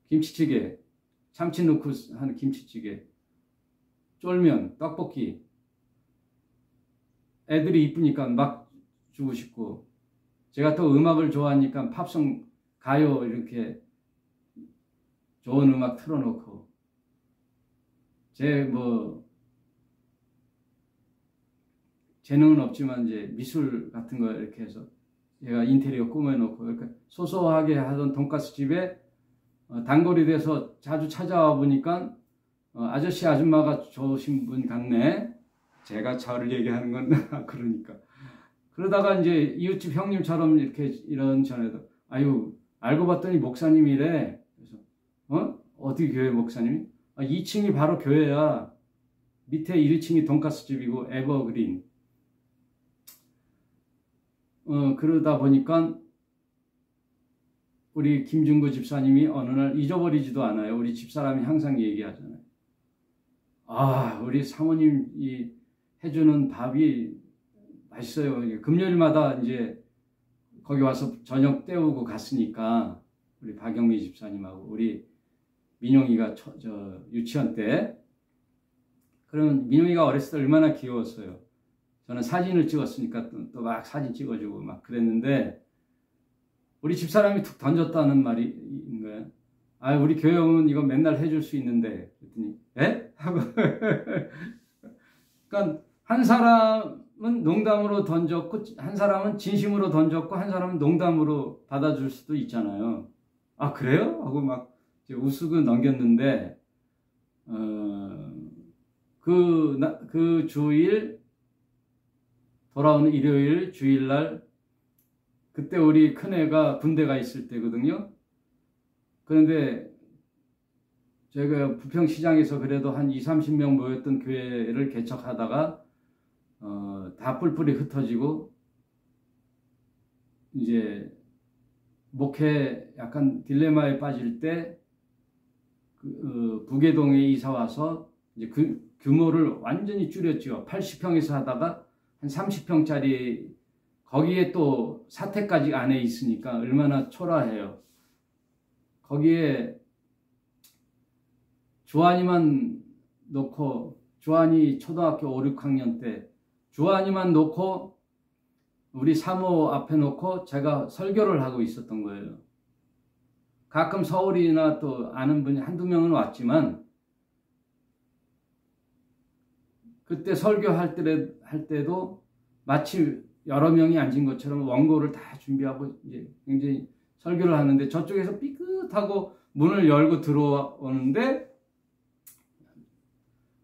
김치찌개, 참치 넣고 하는 김치찌개, 쫄면, 떡볶이. 애들이 이쁘니까 막 주고 싶고. 제가 또 음악을 좋아하니까 팝송, 가요 이렇게 좋은 음악 틀어놓고 제 재능은 없지만 이제 미술 같은 거 이렇게 해서 제가 인테리어 꾸며놓고 이렇게 소소하게 하던 돈가스 집에 단골이 돼서 자주 찾아와 보니까 아저씨 아줌마가 좋으신 분 같네. 제가 저를 얘기하는 건 그러니까 그러다가 이제 이웃집 형님처럼 이렇게 이런 전에도 알고 봤더니 목사님이래. 어디 교회 목사님이? 2층이 바로 교회야. 밑에 1층이 돈가스 집이고 에버그린. 그러다 보니까 우리 김준구 집사님이 어느 날 잊어버리지도 않아요. 우리 집사람이 항상 얘기하잖아요. 우리 사모님이 해주는 밥이 맛있어요. 금요일마다 이제 거기 와서 저녁 때우고 갔으니까 우리 박영미 집사님하고 우리 민용이가 유치원 때. 그러면 민용이가 어렸을 때 얼마나 귀여웠어요. 저는 사진을 찍었으니까 또 막 사진 찍어주고 막 그랬는데 우리 집사람이 툭 던졌다는 말인 거예요. 우리 교회 오면 이거 맨날 해줄 수 있는데. 그랬더니 에? 하고 그러니까 한 사람은 농담으로 던졌고 한 사람은 진심으로 던졌고 한 사람은 농담으로 받아줄 수도 있잖아요. 그래요? 하고 막 우스고 넘겼는데 그 주일 돌아오는 일요일 주일날 그때 우리 큰애가 군대가 있을 때거든요. 그런데 제가 부평시장에서 그래도 한 20-30명 모였던 교회를 개척하다가 다 뿔뿔이 흩어지고 이제 목회 약간 딜레마에 빠질 때 부계동에 이사 와서 이제 그 규모를 완전히 줄였죠. 80평에서 하다가 한 30평짜리 거기에 또 사택까지 안에 있으니까 얼마나 초라해요. 거기에 주한이만 놓고 주한이 초등학교 5, 6학년 때 주한이만 놓고 우리 사모 앞에 놓고 제가 설교를 하고 있었던 거예요. 가끔 서울이나 또 아는 분이 한두 명은 왔지만 그때 설교할 때도 마치 여러 명이 앉은 것처럼 원고를 다 준비하고 이제 굉장히 설교를 하는데 저쪽에서 삐끗하고 문을 열고 들어오는데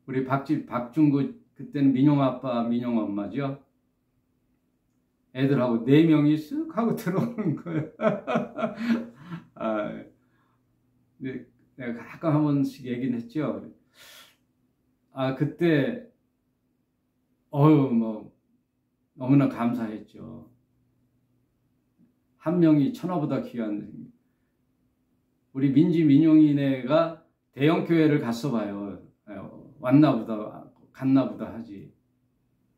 우리 박중구 그때는 민용 아빠, 민용 엄마죠. 애들하고 4명이 쓱 하고 들어오는 거예요. 네, 내가 가끔 한 번씩 얘기는 했죠. 그때 너무나 감사했죠. 한 명이 천하보다 귀한 우리 민용이네가 대형 교회를 갔어 봐요. 왔나보다 갔나보다 하지.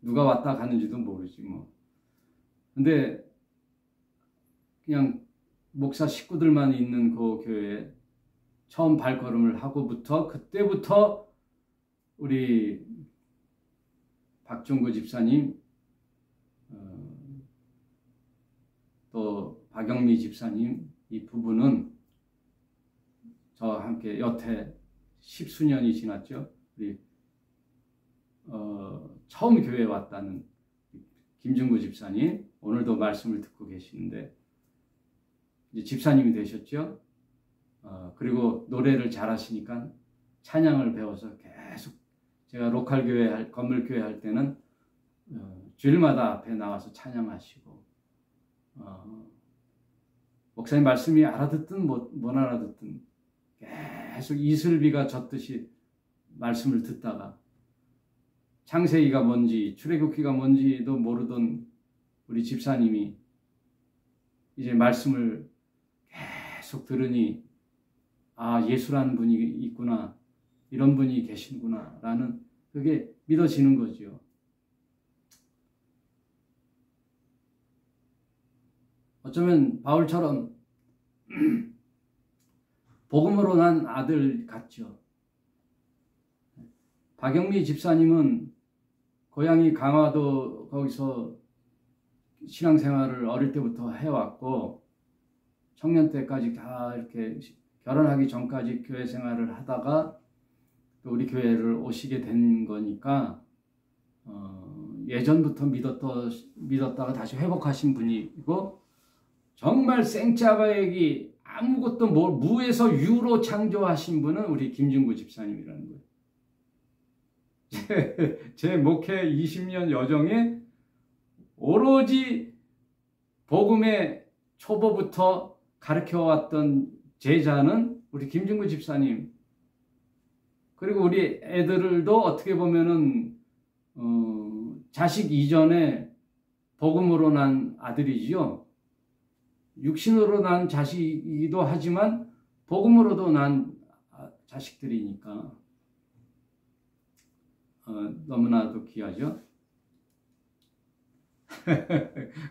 누가 왔다 갔는지도 모르지 뭐. 근데 그냥 목사 식구들만 있는 그 교회에 처음 발걸음을 하고부터 그때부터 우리 박종구 집사님 또 박영미 집사님 이 부부는 저와 함께 여태 10수년이 지났죠. 우리 처음 교회에 왔다는 김중구 집사님 오늘도 말씀을 듣고 계시는데 이제 집사님이 되셨죠. 그리고 노래를 잘하시니까 찬양을 배워서 계속 제가 로컬 교회 건물 교회 할 때는 주일마다 앞에 나와서 찬양하시고 목사님 말씀이 알아듣든 못 알아듣든 계속 이슬비가 젖듯이 말씀을 듣다가 창세기가 뭔지 출애굽기가 뭔지도 모르던 우리 집사님이 이제 말씀을 계속 들으니 예수라는 분이 있구나, 이런 분이 계시구나 라는 그게 믿어지는 거죠. 어쩌면 바울처럼 복음으로 난 아들 같죠. 박영미 집사님은 고향이 강화도 거기서 신앙생활을 어릴 때부터 해왔고 청년 때까지 다 이렇게 결혼하기 전까지 교회 생활을 하다가 또 우리 교회를 오시게 된 거니까 예전부터 믿었다가 다시 회복하신 분이고 정말 생짜배기 아무것도 무에서 유로 창조하신 분은 우리 김중구 집사님이라는 거예요. 제 목회 20년 여정에 오로지 복음의 초보부터 가르쳐왔던 제자는 우리 김중구 집사님. 그리고 우리 애들도 어떻게 보면은 자식 이전에 복음으로 난 아들이지요. 육신으로 난 자식이기도 하지만 복음으로도 난 자식들이니까 너무나도 귀하죠.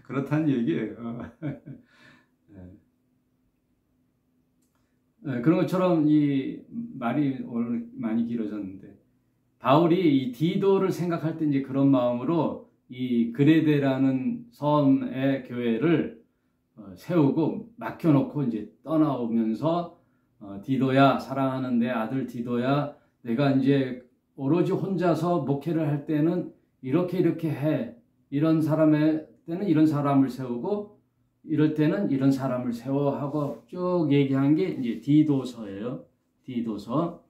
그렇다는 얘기예요. 그런 것처럼 이 말이 오늘 많이 길어졌는데 바울이 이 디도를 생각할 때 이제 그런 마음으로 이 그레데라는 섬의 교회를 세우고 맡겨놓고 이제 떠나오면서 디도야, 사랑하는 내 아들 디도야, 내가 이제 오로지 혼자서 목회를 할 때는 이렇게 해. 이런 사람의 때는 이런 사람을 세우고 이럴 때는 이런 사람을 세워 하고 쭉 얘기한 게 이제 디도서예요. 디도서.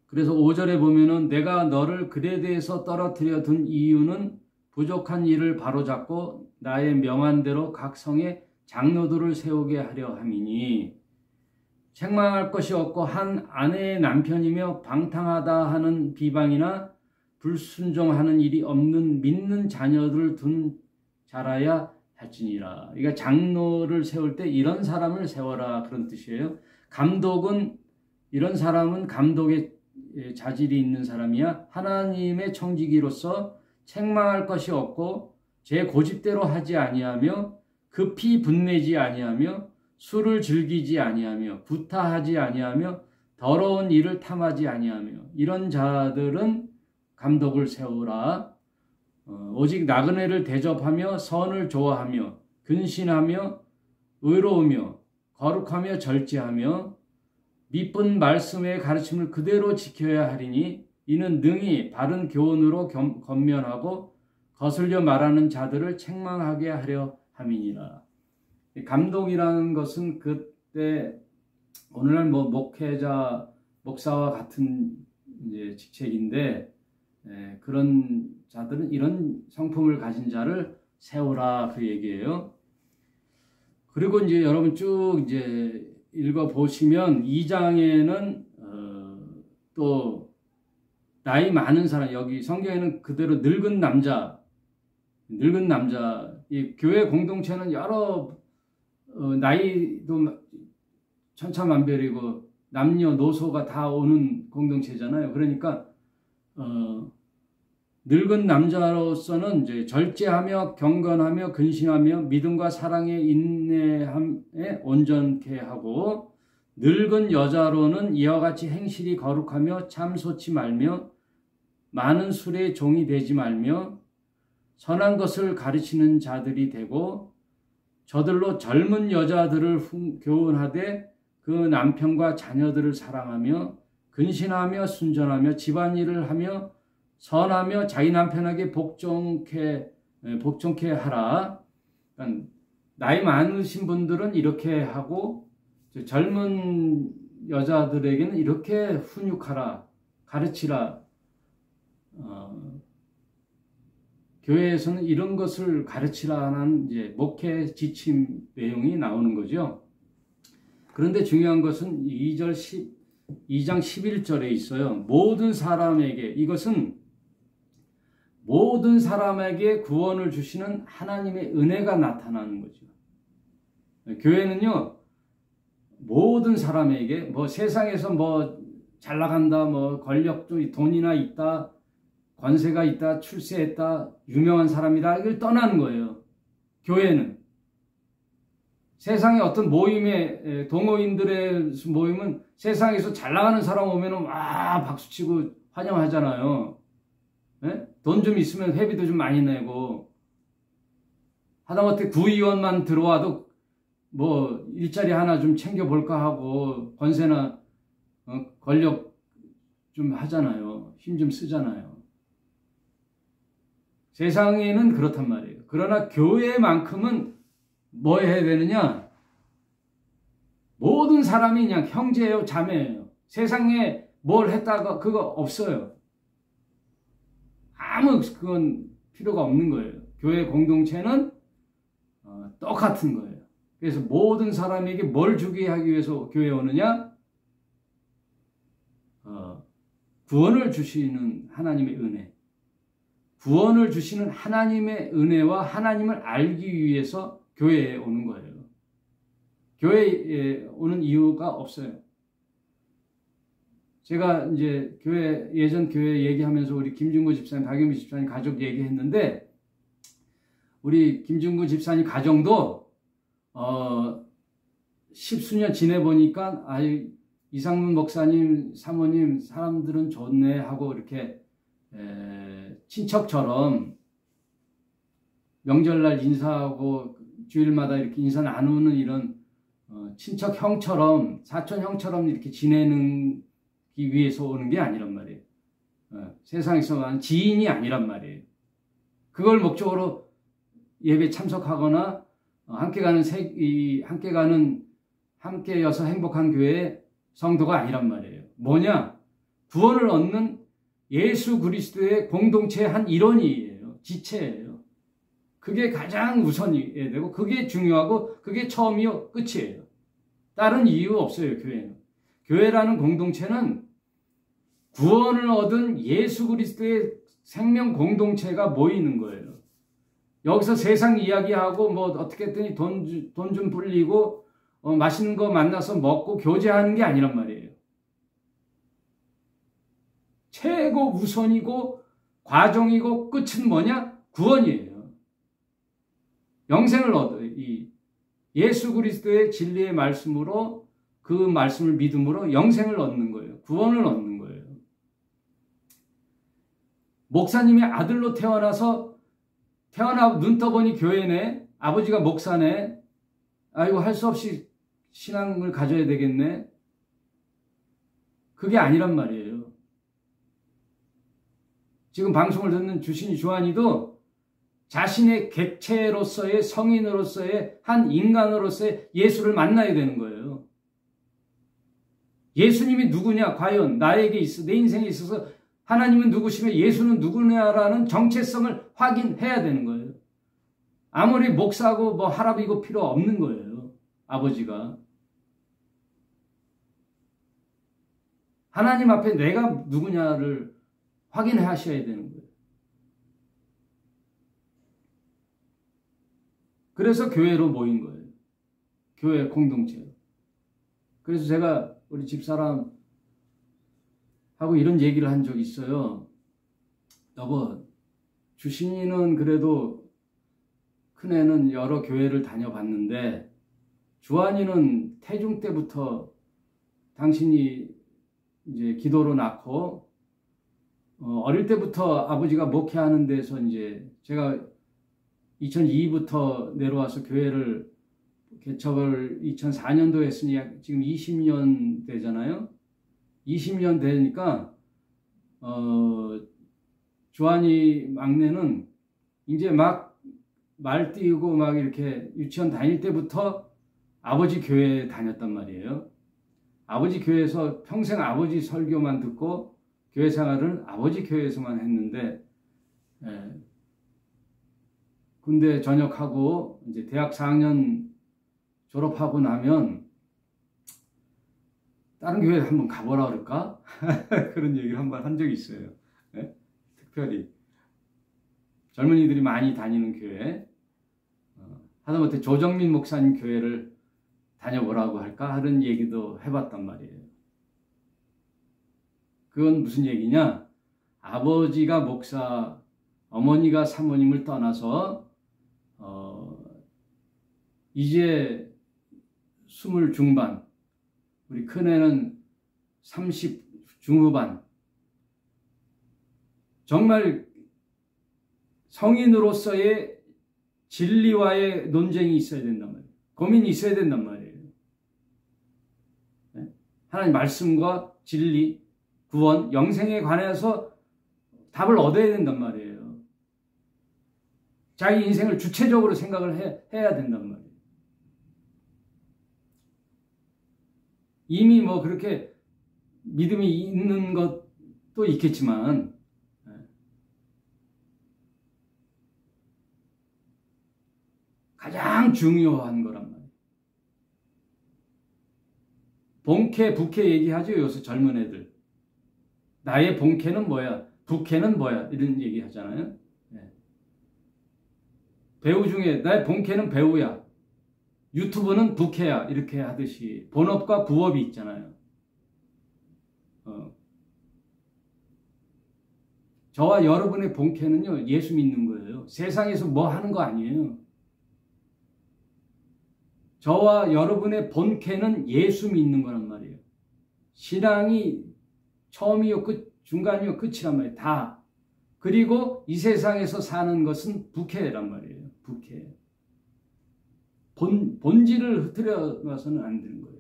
그래서 5절에 보면은 내가 너를 그레데에서 떨어뜨려 둔 이유는 부족한 일을 바로잡고 나의 명한 대로 각 성에 장로들을 세우게 하려 함이니 책망할 것이 없고 한 아내의 남편이며 방탕하다 하는 비방이나 불순종하는 일이 없는 믿는 자녀들을 둔 자라야 할지니라. 그러니까 장로를 세울 때 이런 사람을 세워라 그런 뜻이에요. 감독은 이런 사람은 감독의 자질이 있는 사람이야. 하나님의 청지기로서 책망할 것이 없고 제 고집대로 하지 아니하며 급히 분내지 아니하며 술을 즐기지 아니하며 구타하지 아니하며 더러운 일을 탐하지 아니하며 이런 자들은 감독을 세우라. 오직 나그네를 대접하며 선을 좋아하며 근신하며 의로우며 거룩하며 절제하며 미쁜 말씀의 가르침을 그대로 지켜야 하리니 이는 능히 바른 교훈으로 권면하고 거슬려 말하는 자들을 책망하게 하려 함이니라. 감독이라는 것은 그때 오늘날 목회자, 목사와 같은 이제 직책인데 그런 자들은 이런 성품을 가진 자를 세우라 그 얘기예요. 그리고 이제 여러분 쭉 이제 읽어 보시면 2장에는 또 나이 많은 사람, 여기 성경에는 그대로 늙은 남자, 이 교회 공동체는 여러 나이도 천차만별이고 남녀노소가 다 오는 공동체잖아요. 그러니까 늙은 남자로서는 이제 절제하며 경건하며 근신하며 믿음과 사랑에 인내함에 온전케 하고, 늙은 여자로는 이와 같이 행실이 거룩하며 참소치 말며 많은 술의 종이 되지 말며 선한 것을 가르치는 자들이 되고, 저들로 젊은 여자들을 교훈하되 그 남편과 자녀들을 사랑하며 근신하며 순전하며 집안일을 하며 선하며 자기 남편에게 복종케 하라. 그러니까 나이 많으신 분들은 이렇게 하고 젊은 여자들에게는 이렇게 훈육하라, 가르치라. 교회에서는 이런 것을 가르치라는 이제 목회 지침 내용이 나오는 거죠. 그런데 중요한 것은 2장 11절에 있어요. 모든 사람에게, 이것은 모든 사람에게 구원을 주시는 하나님의 은혜가 나타나는 거죠. 교회는요, 모든 사람에게 세상에서 잘 나간다, 권력도 돈이나 있다, 권세가 있다, 출세했다, 유명한 사람이다, 이걸 떠나는 거예요. 교회는 세상에 어떤 모임에, 동호인들의 모임은 세상에서 잘 나가는 사람 오면은 와 박수치고 환영하잖아요. 돈 좀 있으면 회비도 좀 많이 내고, 하다못해 구의원만 들어와도 일자리 하나 좀 챙겨볼까 하고 권세나 권력 좀 하잖아요. 힘 좀 쓰잖아요. 세상에는 그렇단 말이에요. 그러나 교회만큼은 뭐 해야 되느냐? 모든 사람이 그냥 형제예요, 자매예요. 세상에 뭘 했다가 그거 없어요. 그건 필요가 없는 거예요. 교회 공동체는 똑같은 거예요. 그래서 모든 사람에게 뭘 주게 하기 위해서 교회에 오느냐? 구원을 주시는 하나님의 은혜. 구원을 주시는 하나님의 은혜와 하나님을 알기 위해서 교회에 오는 거예요. 교회에 오는 이유가 없어요. 제가 이제 예전 교회 얘기하면서 우리 김준구 집사님, 박영미 집사님 가족 얘기했는데, 우리 김준구 집사님 가정도, 10수년 지내보니까, 이상문 목사님, 사모님, 사람들은 좋네 하고 이렇게, 친척처럼 명절날 인사하고 주일마다 이렇게 인사 나누는 이런 친척 형처럼, 사촌 형처럼 이렇게 지내는 위해서 오는 게 아니란 말이에요. 세상에서 한 지인이 아니란 말이에요. 그걸 목적으로 예배 참석하거나 함께여서 행복한 교회의 성도가 아니란 말이에요. 뭐냐? 구원을 얻는 예수 그리스도의 공동체의 한 일원이에요. 지체예요. 그게 가장 우선이어야 되고, 그게 중요하고, 그게 처음이요 끝이에요. 다른 이유 없어요, 교회는. 교회라는 공동체는 구원을 얻은 예수 그리스도의 생명 공동체가 모이는 거예요. 여기서 세상 이야기하고 어떻게 했더니 돈 좀 불리고 맛있는 거 만나서 먹고 교제하는 게 아니란 말이에요. 최고 우선이고 과정이고 끝은 뭐냐? 구원이에요. 영생을 얻어요. 예수 그리스도의 진리의 말씀으로, 그 말씀을 믿음으로 영생을 얻는 거예요. 구원을 얻는 거예요. 목사님의 아들로 태어나서 태어나 눈 떠보니 교회네, 아버지가 목사네, 아이고 할 수 없이 신앙을 가져야 되겠네. 그게 아니란 말이에요. 지금 방송을 듣는 주신이 조한이도 자신의 객체로서의 성인으로서의 한 인간으로서의 예수를 만나야 되는 거예요. 예수님이 누구냐? 과연 나에게 있어, 내 인생에 있어서 하나님은 누구시며 예수는 누구냐라는 정체성을 확인해야 되는 거예요. 아무리 목사고 뭐 할아버지고 필요 없는 거예요. 아버지가. 하나님 앞에 내가 누구냐를 확인하셔야 되는 거예요. 그래서 교회로 모인 거예요. 교회 공동체로. 그래서 제가 우리 집사람하고 이런 얘기를 한 적이 있어요. 여보, 주신이는 그래도 큰애는 여러 교회를 다녀봤는데 주한이는 태중 때부터 당신이 이제 기도로 낳고 어릴 때부터 아버지가 목회하는 데서 이제 제가 2002부터 내려와서 교회를 개척을 2004년도 했으니 지금 20년 되잖아요. 20년 되니까 주한이 막내는 이제 막 말 띄우고 막 이렇게 유치원 다닐 때부터 아버지 교회에 다녔단 말이에요. 아버지 교회에서 평생 아버지 설교만 듣고 교회 생활은 아버지 교회에서만 했는데, 군대 전역하고 이제 대학 4학년 졸업하고 나면 다른 교회에 한번 가보라 그럴까? 그런 얘기를 한번 한 적이 있어요. 네? 특별히 젊은이들이 많이 다니는 교회, 하다못해 조정민 목사님 교회를 다녀보라고 할까 하는 얘기도 해봤단 말이에요. 그건 무슨 얘기냐? 아버지가 목사, 어머니가 사모님을 떠나서 이제 20 중반, 우리 큰애는 30 중후반, 정말 성인으로서의 진리와의 논쟁이 있어야 된단 말이에요. 고민이 있어야 된단 말이에요. 네? 하나님 말씀과 진리, 구원, 영생에 관해서 답을 얻어야 된단 말이에요. 자기 인생을 주체적으로 생각을 해야 된단 말이에요. 이미 뭐 그렇게 믿음이 있는 것도 있겠지만 가장 중요한 거란 말이에요. 본캐, 부캐 얘기하죠. 요새 젊은 애들. 나의 본캐는 뭐야? 부캐는 뭐야? 이런 얘기 하잖아요. 네. 배우 중에 나의 본캐는 배우야. 유튜브는 부캐야. 이렇게 하듯이 본업과 부업이 있잖아요. 저와 여러분의 본캐는요, 예수 믿는 거예요. 세상에서 뭐 하는 거 아니에요. 저와 여러분의 본캐는 예수 믿는 거란 말이에요. 신앙이 처음이요, 중간이요, 끝이란 말이에요. 다. 그리고 이 세상에서 사는 것은 부캐란 말이에요. 부캐. 본질을 흐트려가서는 안 되는 거예요.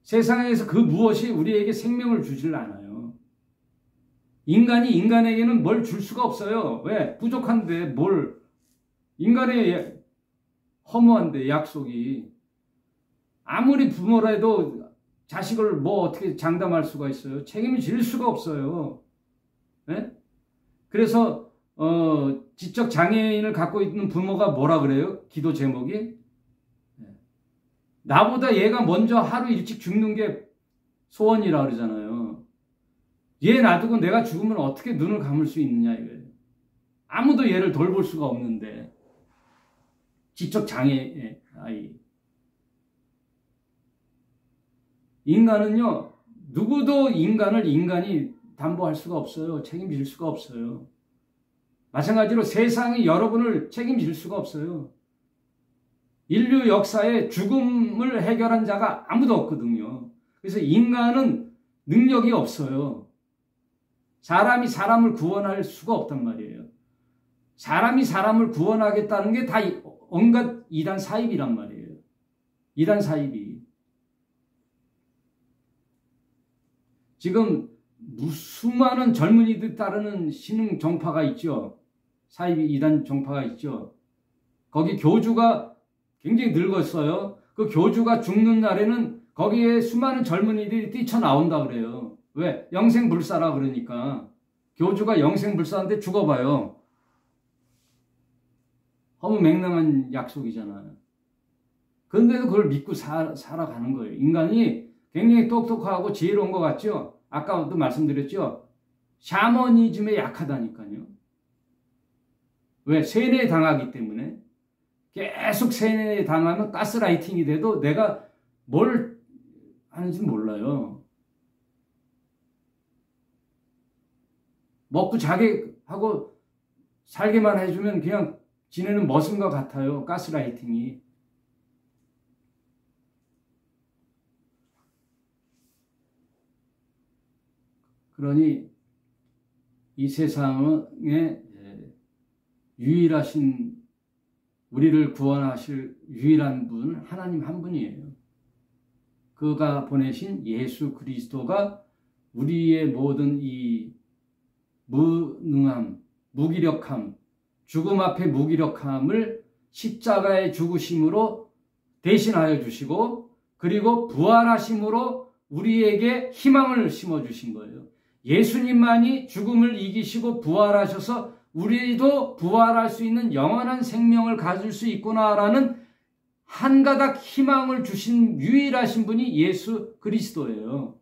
세상에서 그 무엇이 우리에게 생명을 주질 않아요. 인간이 인간에게는 뭘 줄 수가 없어요. 왜? 부족한데 뭘. 인간의 허무한데 약속이. 아무리 부모라도 자식을 뭐 어떻게 장담할 수가 있어요? 책임을 질 수가 없어요. 네? 그래서 지적 장애인을 갖고 있는 부모가 뭐라 그래요? 기도 제목이? 나보다 얘가 먼저 하루 일찍 죽는 게 소원이라 그러잖아요. 얘 놔두고 내가 죽으면 어떻게 눈을 감을 수 있느냐 이거예요. 아무도 얘를 돌볼 수가 없는데. 지적 장애 아이. 인간은요, 누구도 인간을 인간이 담보할 수가 없어요. 책임질 수가 없어요. 마찬가지로 세상이 여러분을 책임질 수가 없어요. 인류 역사에 죽음을 해결한 자가 아무도 없거든요. 그래서 인간은 능력이 없어요. 사람이 사람을 구원할 수가 없단 말이에요. 사람이 사람을 구원하겠다는 게 다 온갖 이단 사입이란 말이에요. 이단 사입이. 지금 수많은 젊은이들 따르는 신흥 정파가 있죠. 사입이 이단 정파가 있죠. 거기 교주가 굉장히 늙었어요. 그 교주가 죽는 날에는 거기에 수많은 젊은이들이 뛰쳐나온다 그래요. 왜? 영생불사라 그러니까. 교주가 영생불사한테 죽어봐요. 허무맹랑한 약속이잖아요. 그런데도 그걸 믿고 살아가는 거예요. 인간이 굉장히 똑똑하고 지혜로운 것 같죠? 아까도 말씀드렸죠? 샤머니즘에 약하다니까요. 왜? 세뇌 당하기 때문에. 계속 세뇌 당하면 가스라이팅이 돼도 내가 뭘 하는지 몰라요. 먹고 자게 하고 살게만 해주면 그냥 지내는 머슴 것 같아요. 가스라이팅이. 그러니 이 세상에 유일하신 우리를 구원하실 유일한 분 하나님 한 분이에요. 그가 보내신 예수 그리스도가 우리의 모든 이 무능함, 무기력함, 죽음 앞에 무기력함을 십자가의 죽으심으로 대신하여 주시고 그리고 부활하심으로 우리에게 희망을 심어주신 거예요. 예수님만이 죽음을 이기시고 부활하셔서 우리도 부활할 수 있는 영원한 생명을 가질 수 있구나라는 한 가닥 희망을 주신 유일하신 분이 예수 그리스도예요.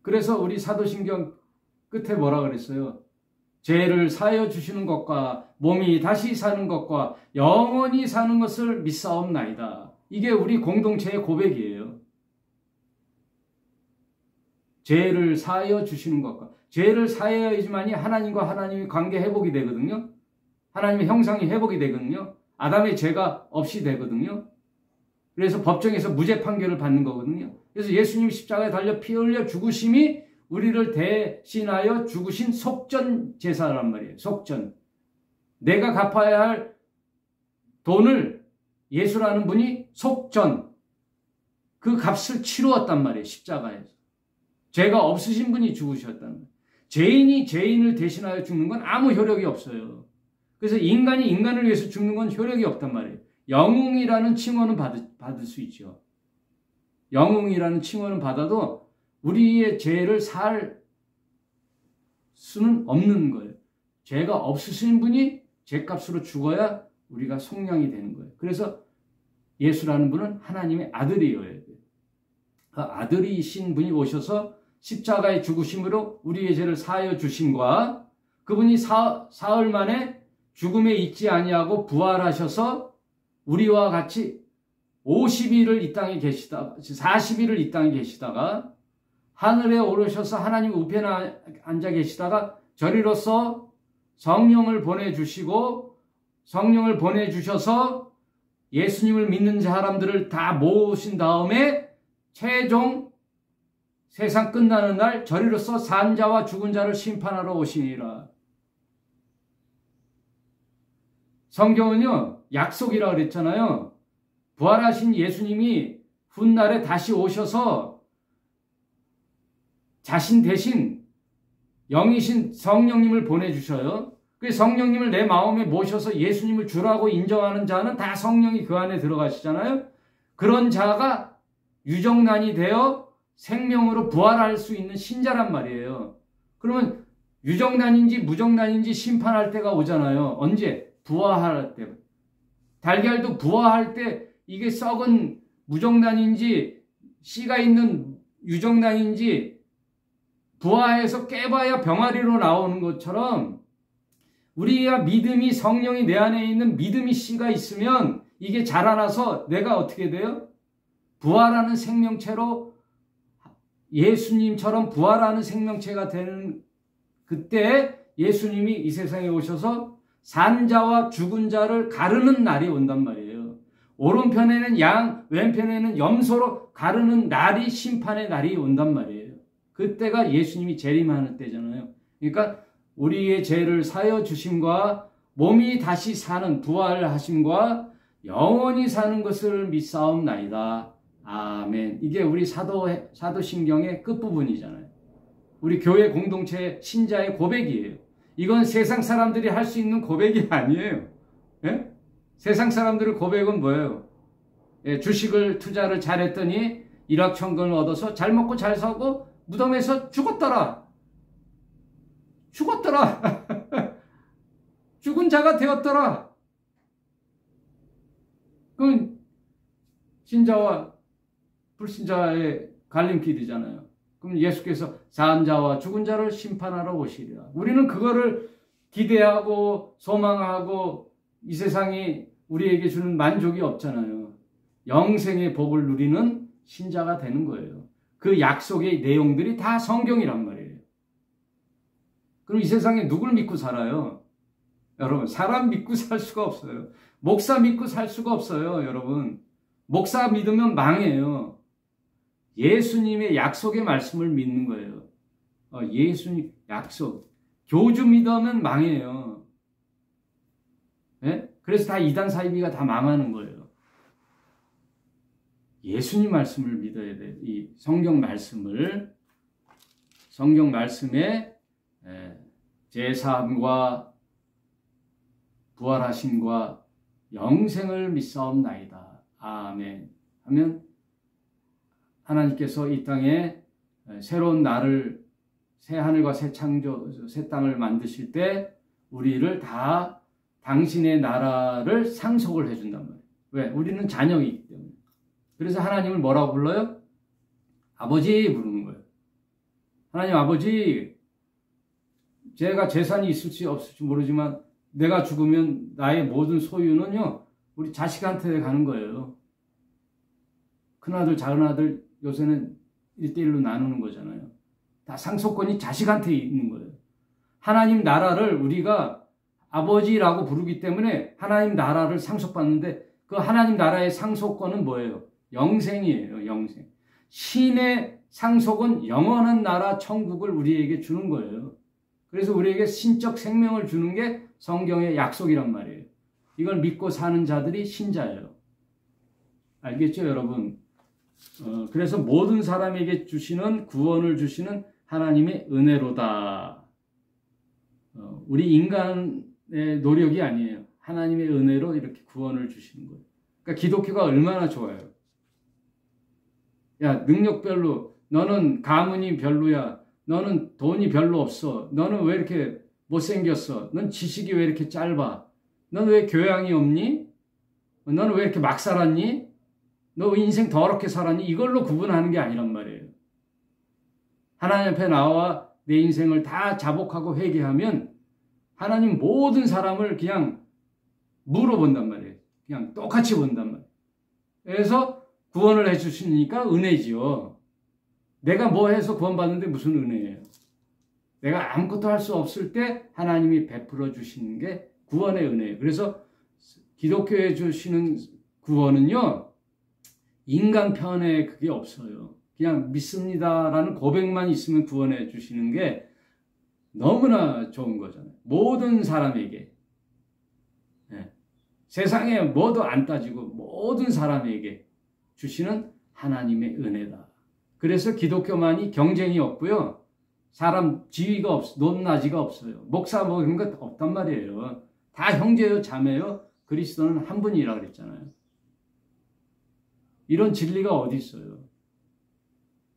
그래서 우리 사도신경 끝에 뭐라 그랬어요? 죄를 사하여 주시는 것과 몸이 다시 사는 것과 영원히 사는 것을 믿사옵나이다. 이게 우리 공동체의 고백이에요. 죄를 사하여 주시는 것과 죄를 사해야지만이 하나님과 하나님의 관계 회복이 되거든요. 하나님의 형상이 회복이 되거든요. 아담의 죄가 없이 되거든요. 그래서 법정에서 무죄 판결을 받는 거거든요. 그래서 예수님이 십자가에 달려 피 흘려 죽으심이 우리를 대신하여 죽으신 속전 제사란 말이에요. 속전. 내가 갚아야 할 돈을 예수라는 분이 속전. 그 값을 치루었단 말이에요. 십자가에서. 죄가 없으신 분이 죽으셨다는 거예요. 죄인이 죄인을 대신하여 죽는 건 아무 효력이 없어요. 그래서 인간이 인간을 위해서 죽는 건 효력이 없단 말이에요. 영웅이라는 칭호는 받을 수 있죠. 영웅이라는 칭호는 받아도 우리의 죄를 살 수는 없는 거예요. 죄가 없으신 분이 죄값으로 죽어야 우리가 속량이 되는 거예요. 그래서 예수라는 분은 하나님의 아들이어야 돼요. 그 아들이신 분이 오셔서 십자가의 죽으심으로 우리의 죄를 사하여 주심과 그분이 사흘 만에 죽음에 있지 아니하고 부활하셔서 우리와 같이 50일을 이 땅에 계시다가 40일을 이 땅에 계시다가 하늘에 오르셔서 하나님 우편에 앉아 계시다가 저리로서 성령을 보내주시고 성령을 보내주셔서 예수님을 믿는 사람들을 다 모으신 다음에 최종 세상 끝나는 날 저리로서 산 자와 죽은 자를 심판하러 오시니라. 성경은요 약속이라 그랬잖아요. 부활하신 예수님이 훗날에 다시 오셔서 자신 대신 영이신 성령님을 보내주셔요. 그 성령님을 내 마음에 모셔서 예수님을 주라고 인정하는 자는 다 성령이 그 안에 들어가시잖아요. 그런 자가 유정난이 되어 생명으로 부활할 수 있는 신자란 말이에요. 그러면 유정난인지 무정난인지 심판할 때가 오잖아요. 언제? 부활할 때. 달걀도 부활할 때 이게 썩은 무정난인지 씨가 있는 유정난인지 부화해서 깨봐야 병아리로 나오는 것처럼 우리가 믿음이 성령이 내 안에 있는 믿음이 씨가 있으면 이게 자라나서 내가 어떻게 돼요? 부활하는 생명체로 예수님처럼 부활하는 생명체가 되는 그때 예수님이 이 세상에 오셔서 산 자와 죽은 자를 가르는 날이 온단 말이에요. 오른편에는 양, 왼편에는 염소로 가르는 날이 심판의 날이 온단 말이에요. 그때가 예수님이 재림하는 때잖아요. 그러니까 우리의 죄를 사여 주심과 몸이 다시 사는 부활하심과 영원히 사는 것을 믿사옵나이다. 아멘. 이게 우리 사도신경의 끝부분이잖아요. 우리 교회 공동체 신자의 고백이에요. 이건 세상 사람들이 할 수 있는 고백이 아니에요. 예? 세상 사람들의 고백은 뭐예요? 예, 주식을 투자를 잘했더니 일확천금을 얻어서 잘 먹고 잘 사고 무덤에서 죽었더라. 죽은 자가 되었더라. 그건 신자와 불신자의 갈림길이잖아요. 그럼 예수께서 사한 자와 죽은 자를 심판하러 오시리라. 우리는 그거를 기대하고 소망하고 이 세상이 우리에게 주는 만족이 없잖아요. 영생의 복을 누리는 신자가 되는 거예요. 그 약속의 내용들이 다 성경이란 말이에요. 그럼 이 세상에 누굴 믿고 살아요? 여러분, 사람 믿고 살 수가 없어요. 목사 믿고 살 수가 없어요, 여러분. 목사 믿으면 망해요. 예수님의 약속의 말씀을 믿는 거예요. 예수님 약속. 교주 믿으면 망해요. 네? 그래서 다 이단 사이비가 다 망하는 거예요. 예수님 말씀을 믿어야 돼. 이 성경 말씀의 제사함과 부활하심과 영생을 믿사옵나이다. 아멘. 하면 하나님께서 이 땅에 새로운 나를, 새 하늘과 새 창조, 새 땅을 만드실 때 우리를 다 당신의 나라를 상속을 해준단 말이에요. 왜? 우리는 자녀이기 때문에. 그래서 하나님을 뭐라고 불러요? 아버지 부르는 거예요. 하나님 아버지, 제가 재산이 있을지 없을지 모르지만 내가 죽으면 나의 모든 소유는요, 우리 자식한테 가는 거예요. 큰아들, 작은아들 요새는 1대1로 나누는 거잖아요. 다 상속권이 자식한테 있는 거예요. 하나님 나라를 우리가 아버지라고 부르기 때문에 하나님 나라를 상속받는데 그 하나님 나라의 상속권은 뭐예요? 영생이에요. 영생. 신의 상속은 영원한 나라 천국을 우리에게 주는 거예요. 그래서 우리에게 신적 생명을 주는 게 성경의 약속이란 말이에요. 이걸 믿고 사는 자들이 신자예요. 알겠죠, 여러분? 그래서 모든 사람에게 주시는 구원을 주시는 하나님의 은혜로다. 우리 인간의 노력이 아니에요. 하나님의 은혜로 이렇게 구원을 주시는 거예요. 그러니까 기독교가 얼마나 좋아요. 야, 능력별로 너는 가문이 별로야. 너는 돈이 별로 없어. 너는 왜 이렇게 못생겼어? 넌 지식이 왜 이렇게 짧아? 넌 왜 교양이 없니? 너는 왜 이렇게 막 살았니? 너 인생 더럽게 살았니? 이걸로 구분하는 게 아니란 말이에요. 하나님 앞에 나와 내 인생을 다 자복하고 회개하면 하나님 모든 사람을 그냥 물어본단 말이에요. 그냥 똑같이 본단 말이에요. 그래서 구원을 해주시니까 은혜지요. 내가 뭐 해서 구원받는데 무슨 은혜예요? 내가 아무것도 할 수 없을 때 하나님이 베풀어 주시는 게 구원의 은혜예요. 그래서 기독교에 주시는 구원은요, 인간 편에 그게 없어요. 그냥 믿습니다라는 고백만 있으면 구원해 주시는 게 너무나 좋은 거잖아요. 모든 사람에게. 네. 세상에 뭐도 안 따지고 모든 사람에게 주시는 하나님의 은혜다. 그래서 기독교만이 경쟁이 없고요. 사람 지위가 높낮이가 없어요. 목사 뭐 이런 거 없단 말이에요. 다 형제요, 자매요. 그리스도는 한 분이라 그랬잖아요. 이런 진리가 어디 있어요?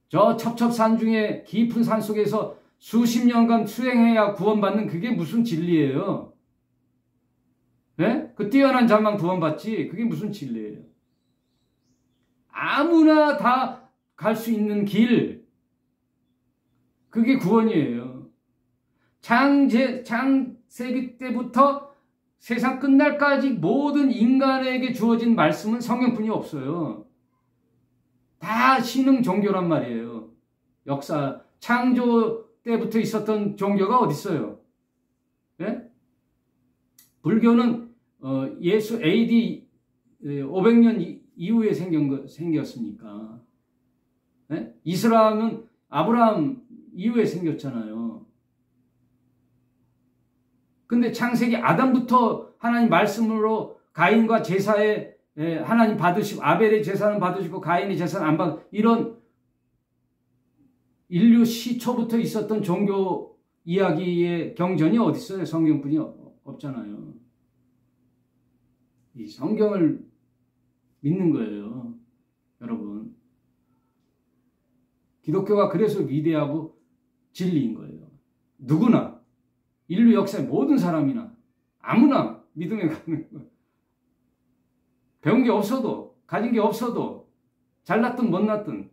저 첩첩산 중에 깊은 산 속에서 수십 년간 수행해야 구원받는 그게 무슨 진리예요? 네? 그 뛰어난 자만 구원받지 그게 무슨 진리예요? 아무나 다 갈 수 있는 길, 그게 구원이에요. 창세기 때부터 세상 끝날까지 모든 인간에게 주어진 말씀은 성경뿐이 없어요. 다 신흥 종교란 말이에요. 역사, 창조 때부터 있었던 종교가 어디 있어요? 네? 불교는 예수 AD 500년 이후에 생겼으니까. 네? 이슬람은 아브라함 이후에 생겼잖아요. 근데 창세기 아담부터 하나님 말씀으로 가인과 제사에 하나님 받으시고 아벨의 제사는 받으시고 가인의 제사는 안 받으시고 이런 인류 시초부터 있었던 종교 이야기의 경전이 어디 있어요? 성경뿐이 없잖아요. 이 성경을 믿는 거예요. 여러분. 기독교가 그래서 위대하고 진리인 거예요. 누구나 인류 역사의 모든 사람이나 아무나 믿음에 가는 거예요. 배운 게 없어도 가진 게 없어도 잘났든 못났든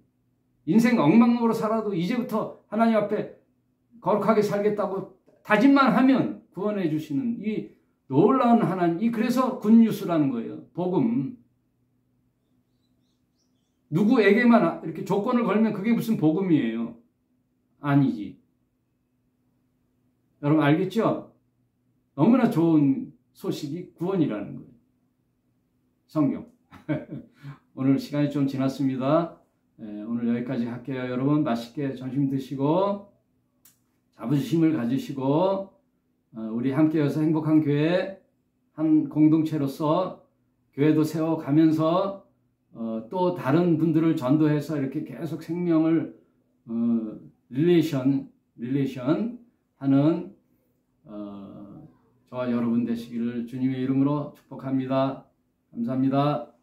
인생 엉망으로 살아도 이제부터 하나님 앞에 거룩하게 살겠다고 다짐만 하면 구원해 주시는 이 놀라운 하나님, 그래서 굿뉴스라는 거예요. 복음. 누구에게만 이렇게 조건을 걸면 그게 무슨 복음이에요? 아니지. 여러분 알겠죠? 너무나 좋은 소식이 구원이라는 거예요. 성경. 오늘 시간이 좀 지났습니다. 오늘 여기까지 할게요. 여러분 맛있게 점심 드시고 자부심을 가지시고 우리 함께여서 행복한 교회 한 공동체로서 교회도 세워가면서 또 다른 분들을 전도해서 이렇게 계속 생명을 릴레이션 하는 저와 여러분 되시기를 주님의 이름으로 축복합니다. 감사합니다.